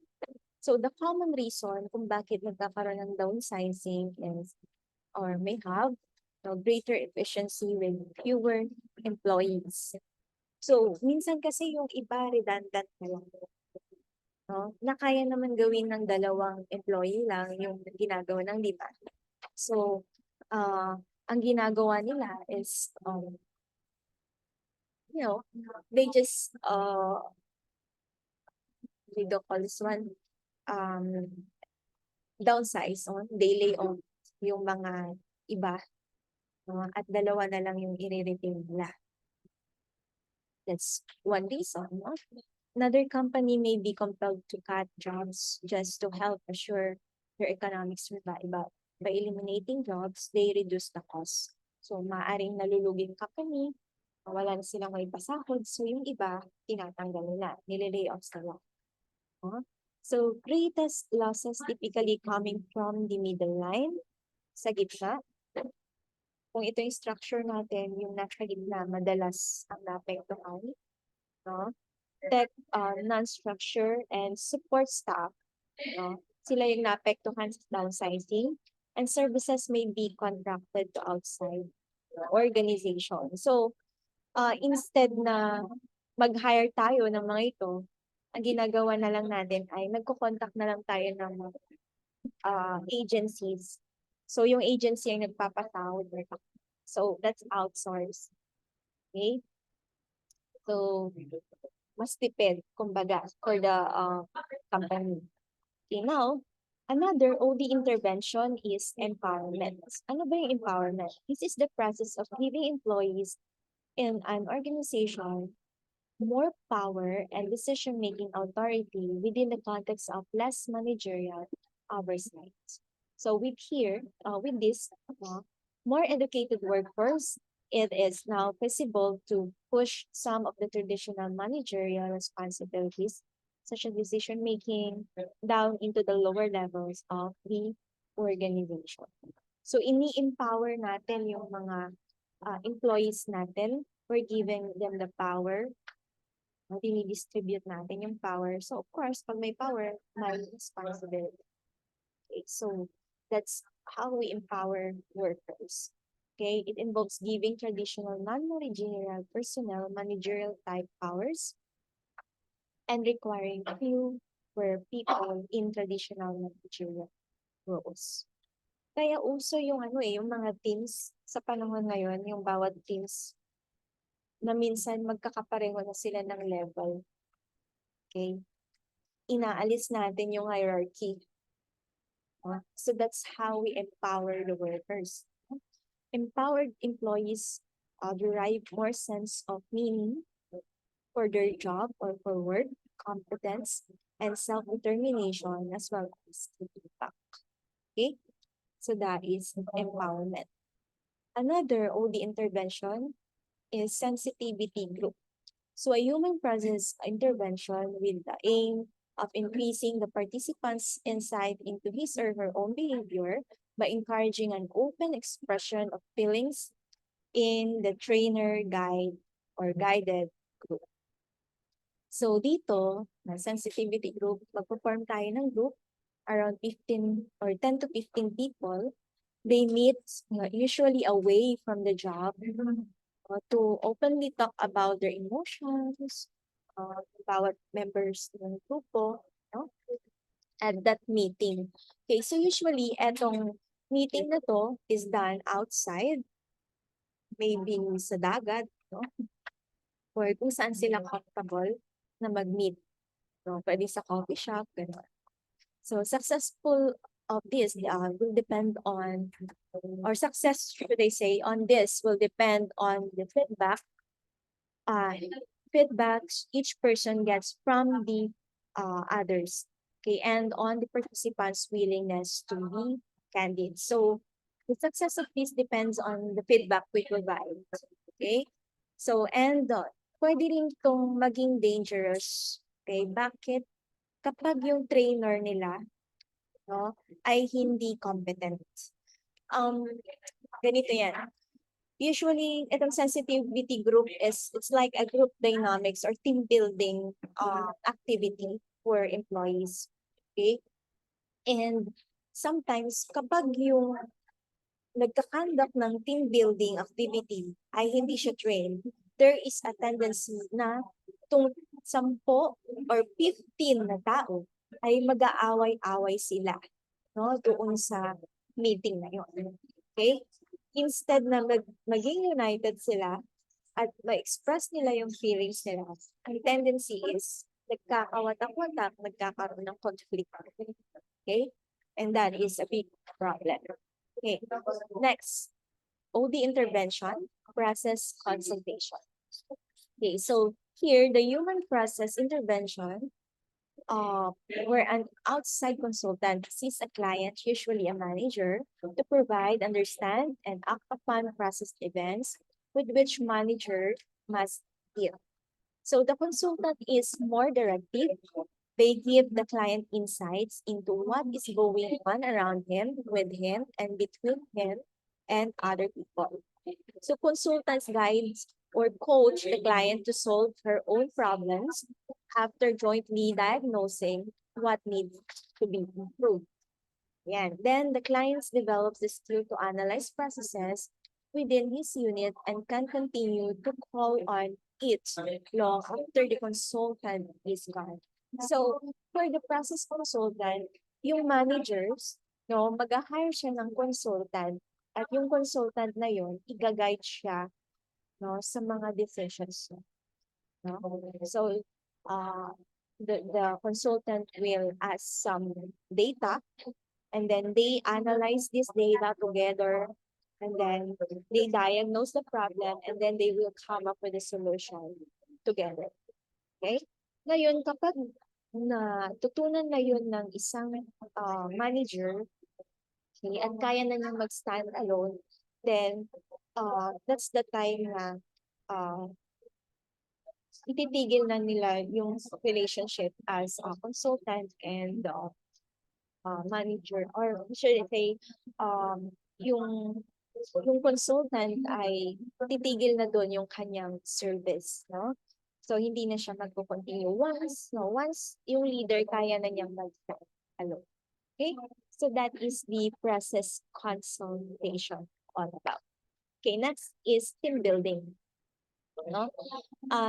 So the common reason kung bakit nagkakaroon ng downsizing is or may have greater efficiency with fewer employees. So minsan kasi yung iba redundant na lang. No? Na kaya naman gawin ng 2 employee lang yung ginagawa ng 5. So, ang ginagawa nila is, they just, they do call this one, downsize on, they lay off yung mga iba, at 2 na lang yung i-retain nila. That's one reason. No? Another company may be compelled to cut jobs just to help assure their economic survival. By eliminating jobs, they reduce the cost. So, maaaring naluluging company, wala na silang may pasahod. So, yung iba, tinatanggal nila. Nililay off sila. So, greatest losses typically coming from the middle line, sa gitna. Kung ito yung structure natin, yung nasa gitna, madalas ang naapektuhan. No? Tech, non-structure, and support staff, no? Sila yung naapektuhan sa downsizing, and services may be contracted to outside organization. So, instead na mag-hire tayo ng mga ito, ang ginagawa na lang natin ay nagko-contact na lang tayo ng agencies. So, yung agency ang nagpapatawag. So, that's outsourced. Okay? So, mas tipid, kumbaga, for the company. Okay, now, another OD intervention is empowerment. Ano ba yung empowerment? This is the process of giving employees in an organization more power and decision-making authority within the context of less managerial oversight. So with this more educated workforce, it is now possible to push some of the traditional managerial responsibilities, such as decision-making, down into the lower levels of the organization. So ini-empower natin yung mga employees natin. We're giving them the power. Dinidistribute natin yung power. So of course, pag may power, may responsibility. Okay, so that's how we empower workers. Okay, it involves giving traditional non-managerial personnel managerial type powers and requiring fewer people in traditional managerial roles. Kaya uso yung yung mga teams sa panahon ngayon, yung bawat teams na minsan magkakapareho na sila ng level. Okay? Inaalis natin yung hierarchy. So that's how we empower the workers. Empowered employees derive more sense of meaning for their job or for work, competence, and self-determination as well as impact. Okay? So that is empowerment. Another OD intervention is sensitivity group. So a human process intervention with the aim of increasing the participants' insight into his or her own behavior by encouraging an open expression of feelings in the trainer guide or guided group. So dito, na sensitivity group, magpo-form tayo ng group around 15 or 10 to 15 people. They meet usually away from the job to openly talk about their emotions, bawat members ng grupo, no? At that meeting. Okay, so usually, etong meeting na to is done outside, maybe sa dagat, no? Or kung saan sila comfortable na mag-meet. No? Pwede sa coffee shop, gano'n. So, successful of this will depend on, or success, should I say, on this will depend on the feedbacks each person gets from the others. Okay, and on the participants' willingness to be candid. So, the success of this depends on the feedback we provide. Okay, so and pwede rin itong maging dangerous. Okay, bakit? Kapag yung trainer nila, no, ay hindi competent. Ganito yan. Usually, itong sensitivity group it's like a group dynamics or team building activity for employees. Okay? And sometimes, kapag yung nagka-conduct ng team building activity ay hindi siya trained, there is a tendency na itong 10 or 15 na tao ay mag-aaway-away sila, no, doon sa meeting na yun. Okay? Instead na maging united sila at ma-express nila yung feelings nila, ang tendency is nagkakawatak-watak, nagkakaroon ng conflict. Okay? And that is a big problem. Okay, next, OD intervention, process consultation. Okay, so here, the human process intervention, where an outside consultant sees a client, usually a manager, to provide, understand, and act upon process events with which manager must deal. So the consultant is more directive. They give the client insights into what is going on around him, with him, and between him and other people. So consultants guides or coach the client to solve her own problems after jointly diagnosing what needs to be improved. Yan. Then the client develops the skill to analyze processes within his unit and can continue to call on it long after the consultant is gone. So, for the process consultant, yung managers, no, mag-hire siya ng consultant at yung consultant na yun, i-guide siya, no, sa mga decisions niya. No? So, the consultant will ask some data and then they analyze this data together and then they diagnose the problem and then they will come up with a solution together. Okay? Ngayon, kapag natutunan na yun ng isang manager, okay, at kaya na niyang mag-stand alone, then that's the time na ititigil na nila yung relationship as a consultant and manager, or should I say, yung consultant ay titigil na doon yung kanyang service, no? So, hindi na siya magpo-continue once yung leader kaya na niyang mag-stand alone. Okay? So, that is the process consultation all about. Okay, next is team building. No?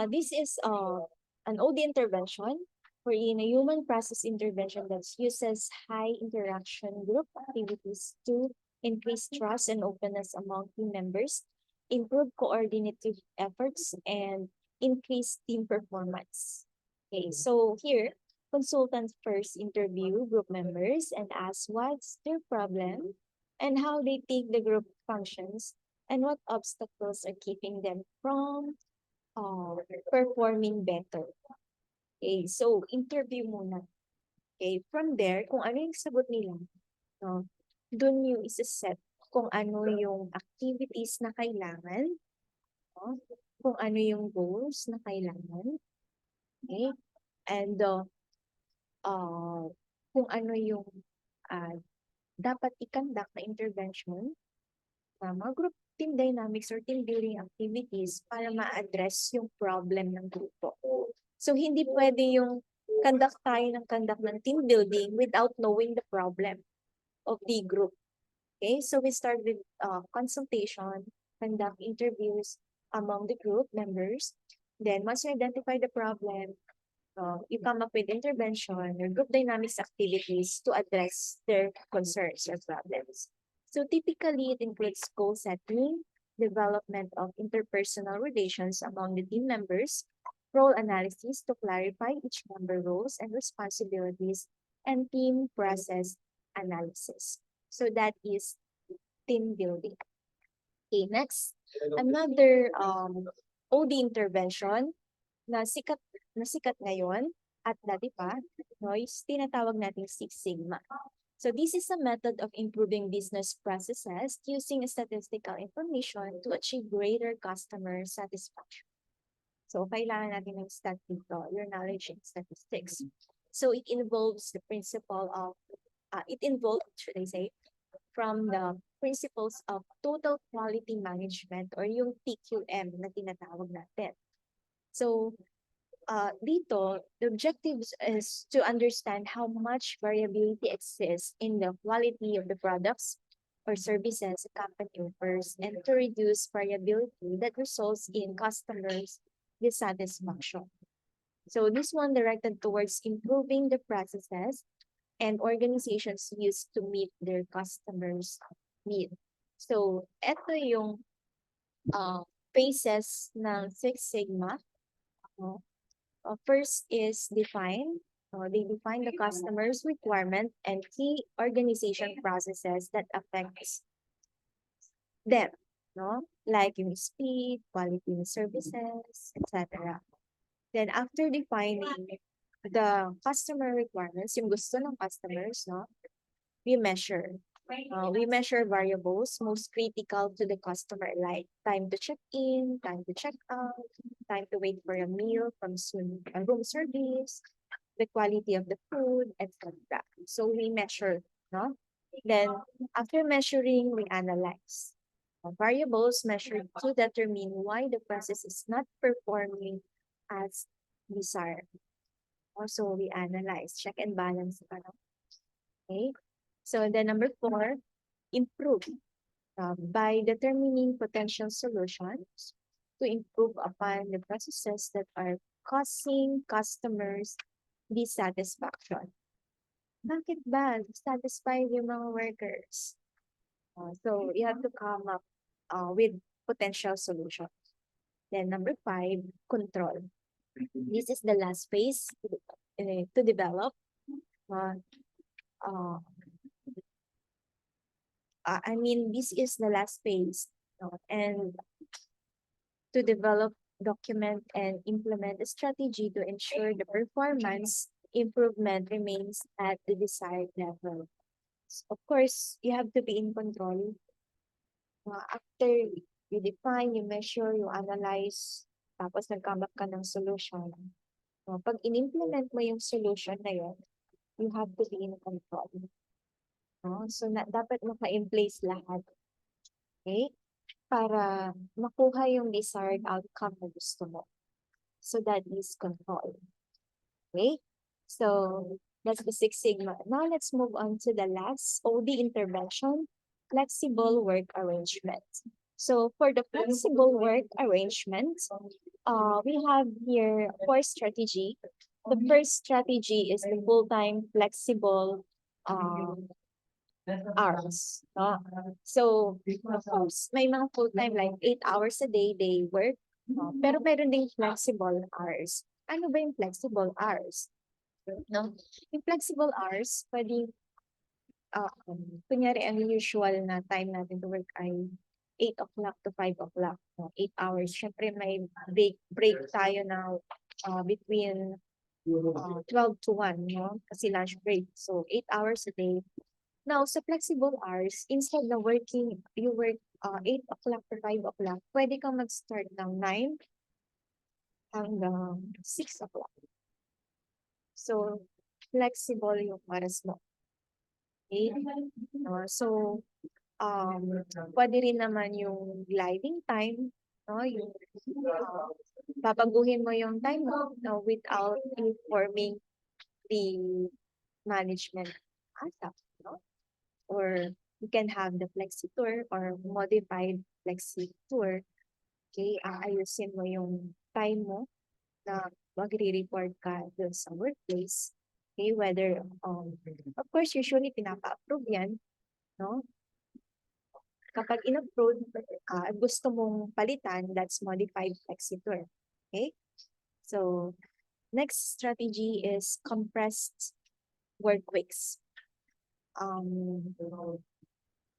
This is an OD intervention wherein a human process intervention that uses high interaction group activities to increase trust and openness among team members, improve coordinative efforts, and increase team performance. Okay, so here, consultants first interview group members and ask what's their problem and how they think the group functions and what obstacles are keeping them from uh, performing better. Okay, so interview muna. Okay, from there, kung ano yung sagot nila, no, dun yung isa-set kung ano yung activities na kailangan, no, kung ano yung goals na kailangan, okay, and uh, kung ano yung uh, dapat i-conduct na intervention, mga group team dynamics or team building activities para ma-address yung problem ng grupo. So, hindi pwede yung conduct ng team building without knowing the problem of the group. Okay, so we start with consultation, conduct interviews among the group members. Then, once you identify the problem, you come up with intervention or group dynamics activities to address their concerns or problems. So typically, it includes goal setting, development of interpersonal relations among the team members, role analysis to clarify each member roles and responsibilities, and team process analysis. So that is team building. Okay, next, another OD intervention na sikat ngayon at dati pa, no, is tinatawag nating Six Sigma. So this is a method of improving business processes using statistical information to achieve greater customer satisfaction. So kailangan natin ng stat dito, your knowledge in statistics. So it involves the principle of, should I say, from the principles of total quality management or yung TQM na tinatawag natin. So dito, the objective is to understand how much variability exists in the quality of the products or services a company offers and to reduce variability that results in customers' dissatisfaction. So this one directed towards improving the processes and organizations used to meet their customers' need. So ito yung phases ng Six Sigma. First is define. They define the customer's requirement and key organization processes that affects them, no? Like yung speed, quality of services, etc. Then after defining the customer requirements, yung gusto ng customers, no? We measure. We measure variables most critical to the customer, like time to check in, time to check out, time to wait for a meal from room service, the quality of the food, etc. So we measure, no? Then after measuring, we analyze. Variables measured to determine why the process is not performing as desired. Also, we analyze, check and balance. Okay. So the number 4, improve by determining potential solutions to improve upon the processes that are causing customers dissatisfaction. Bakit ba dissatisfied yung mga workers? So you have to come up with potential solutions. Then number 5, control. This is the last phase to develop. This is the last phase, and to develop, document, and implement a strategy to ensure the performance improvement remains at the desired level. Of course, you have to be in control. After you define, you measure, you analyze, tapos nag-come up ka ng solution. Pag in-implement mo yung solution na yun, you have to be in control. So dapat naka-in place lahat. Okay? Para makuha yung desired outcome na gusto mo. So that is control. Okay? So that's the Six Sigma. Now let's move on to the last OD intervention, flexible work arrangement. So for the flexible work arrangement, we have here 4 strategy. The first strategy is the full-time flexible hours. No? So, of course, may mga full-time like 8 hours a day they work. No? Pero meron ding flexible hours. Ano ba yung flexible hours? No? Yung flexible hours, pwedeng, kunyari, ang usual na time natin to work ay 8 o'clock to 5 o'clock. No? 8 hours. Siyempre, may break tayo na between 12 to 1, no? Kasi lunch break. So, 8 hours a day. Now, sa flexible hours, instead na you work 8 o'clock to 5 o'clock, pwede kang mag-start ng 9 hanggang 6 o'clock. So, flexible yung oras mo. Okay? So, pwede rin naman yung gliding time, no? Yung babaguhin mo yung time mo, no, without informing the management ASAP, no? Or you can have the flexi tour or modified flexi tour. Okay, ayusin mo yung time mo na magre-report ka dun sa workplace. Okay, whether, of course, usually pinapa-approve yan, no? Kapag in-approve, gusto mong palitan, that's modified flexi tour. Okay? So, next strategy is compressed work weeks.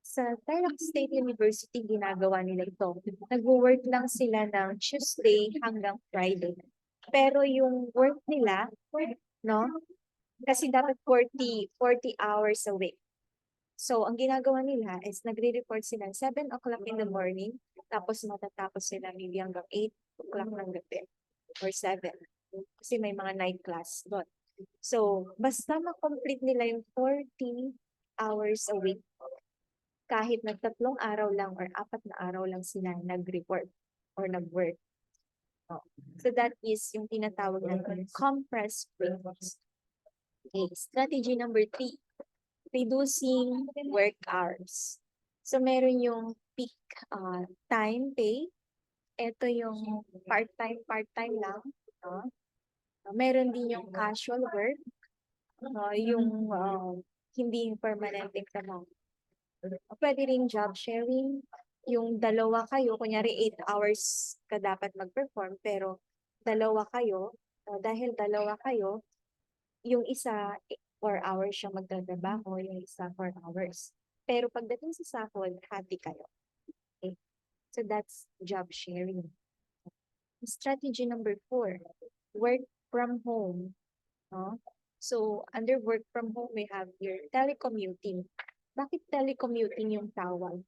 Sa Tarlac State University, ginagawa nila ito. Nag-work lang sila ng Tuesday hanggang Friday. Pero yung work nila, no? Kasi dapat 40 hours a week. So, ang ginagawa nila is nagre-report sila 7 o'clock in the morning, tapos matatapos sila maybe hanggang 8 o'clock ng gabi or 7. Kasi may mga night class doon. So, basta ma-complete nila yung 40 hours a week, kahit nagtatlong araw lang or 4 na araw lang sila nag-report or nag-work. Oh. So that is yung tinatawag natin compressed weeks. Okay, strategy number 3, reducing work hours. So meron yung peak time pay. Ito yung part-time lang. No? Meron din yung casual work. Yung hindi permanenteng trabaho. Pwede rin job sharing. Yung dalawa kayo, kunyari 8 hours ka dapat mag-perform, pero dalawa kayo, dahil dalawa kayo, yung isa 4 hours siya magtatrabaho, yung isa 4 hours. Pero pagdating sa sahod, hati kayo. Okay? So that's job sharing. Strategy number 4, work from home. No? So under work from home, we have your telecommuting. Bakit telecommuting yung tawag?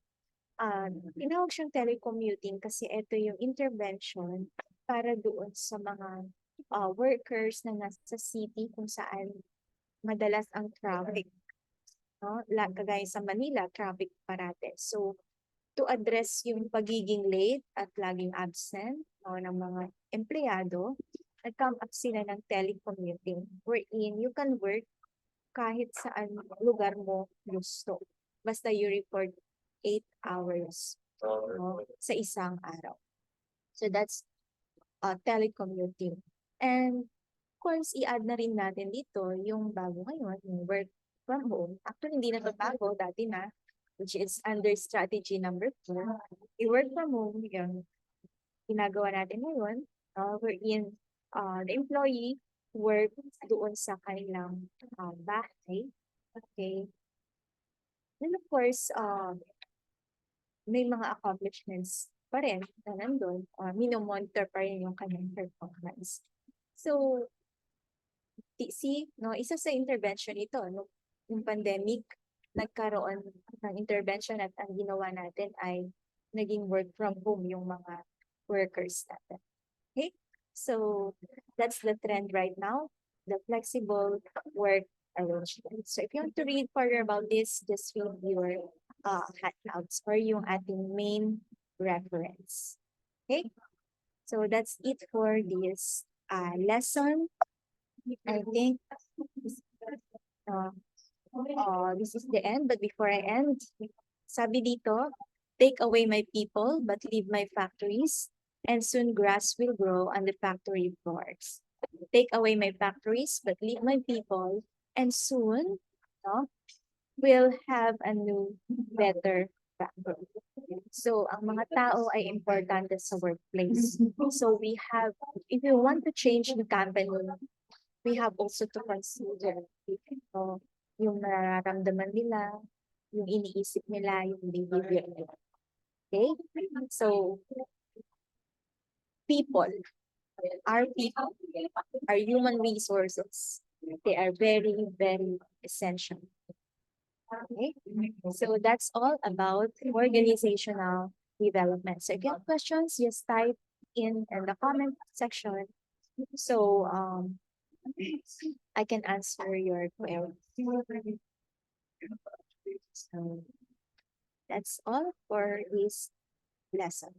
Tinawag siyang telecommuting kasi ito yung intervention para doon sa mga workers na nasa city kung saan madalas ang traffic. No? Kagaya sa Manila, traffic parate. So, to address yung pagiging late at laging absent ng mga empleyado, nag-come up sila ng telecommuting wherein you can work kahit saan lugar mo gusto. Basta you report 8 hours sa isang araw. So that's telecommuting. And of course, i-add na rin natin dito yung bago ngayon, yung work from home. Actually, hindi na ito bago, dati na, which is under strategy number 4. I-work from home, yung ginagawa natin ngayon, wherein the employee work doon sa kanilang bahay. Okay. And of course, may mga accomplishments pa rin na nandun. Minomonitor pa rin yung kanyang performance. So, isa sa intervention ito, yung pandemic, nagkaroon ng intervention at ang ginawa natin ay naging work from home yung mga workers natin. Okay? So, that's the trend right now, the flexible work arrangement. So, if you want to read further about this, just read your handouts or yung ating main reference. Okay? So, that's it for this lesson. I think this is the end, but before I end, sabi dito, take away my people, but leave my factories, and soon grass will grow on the factory floors. Take away my factories, but leave my people, and soon, will have a new, better background. So, ang mga tao ay importante sa workplace. So, we have, if you want to change the company, we have also to consider yung nararamdaman nila, yung iniisip nila, yung behavior nila. Okay? So, people, our people, our human resources, they are very, very essential. Okay? So that's all about organizational development. So if you have questions, just type in the comment section. So I can answer your query. So that's all for this lesson.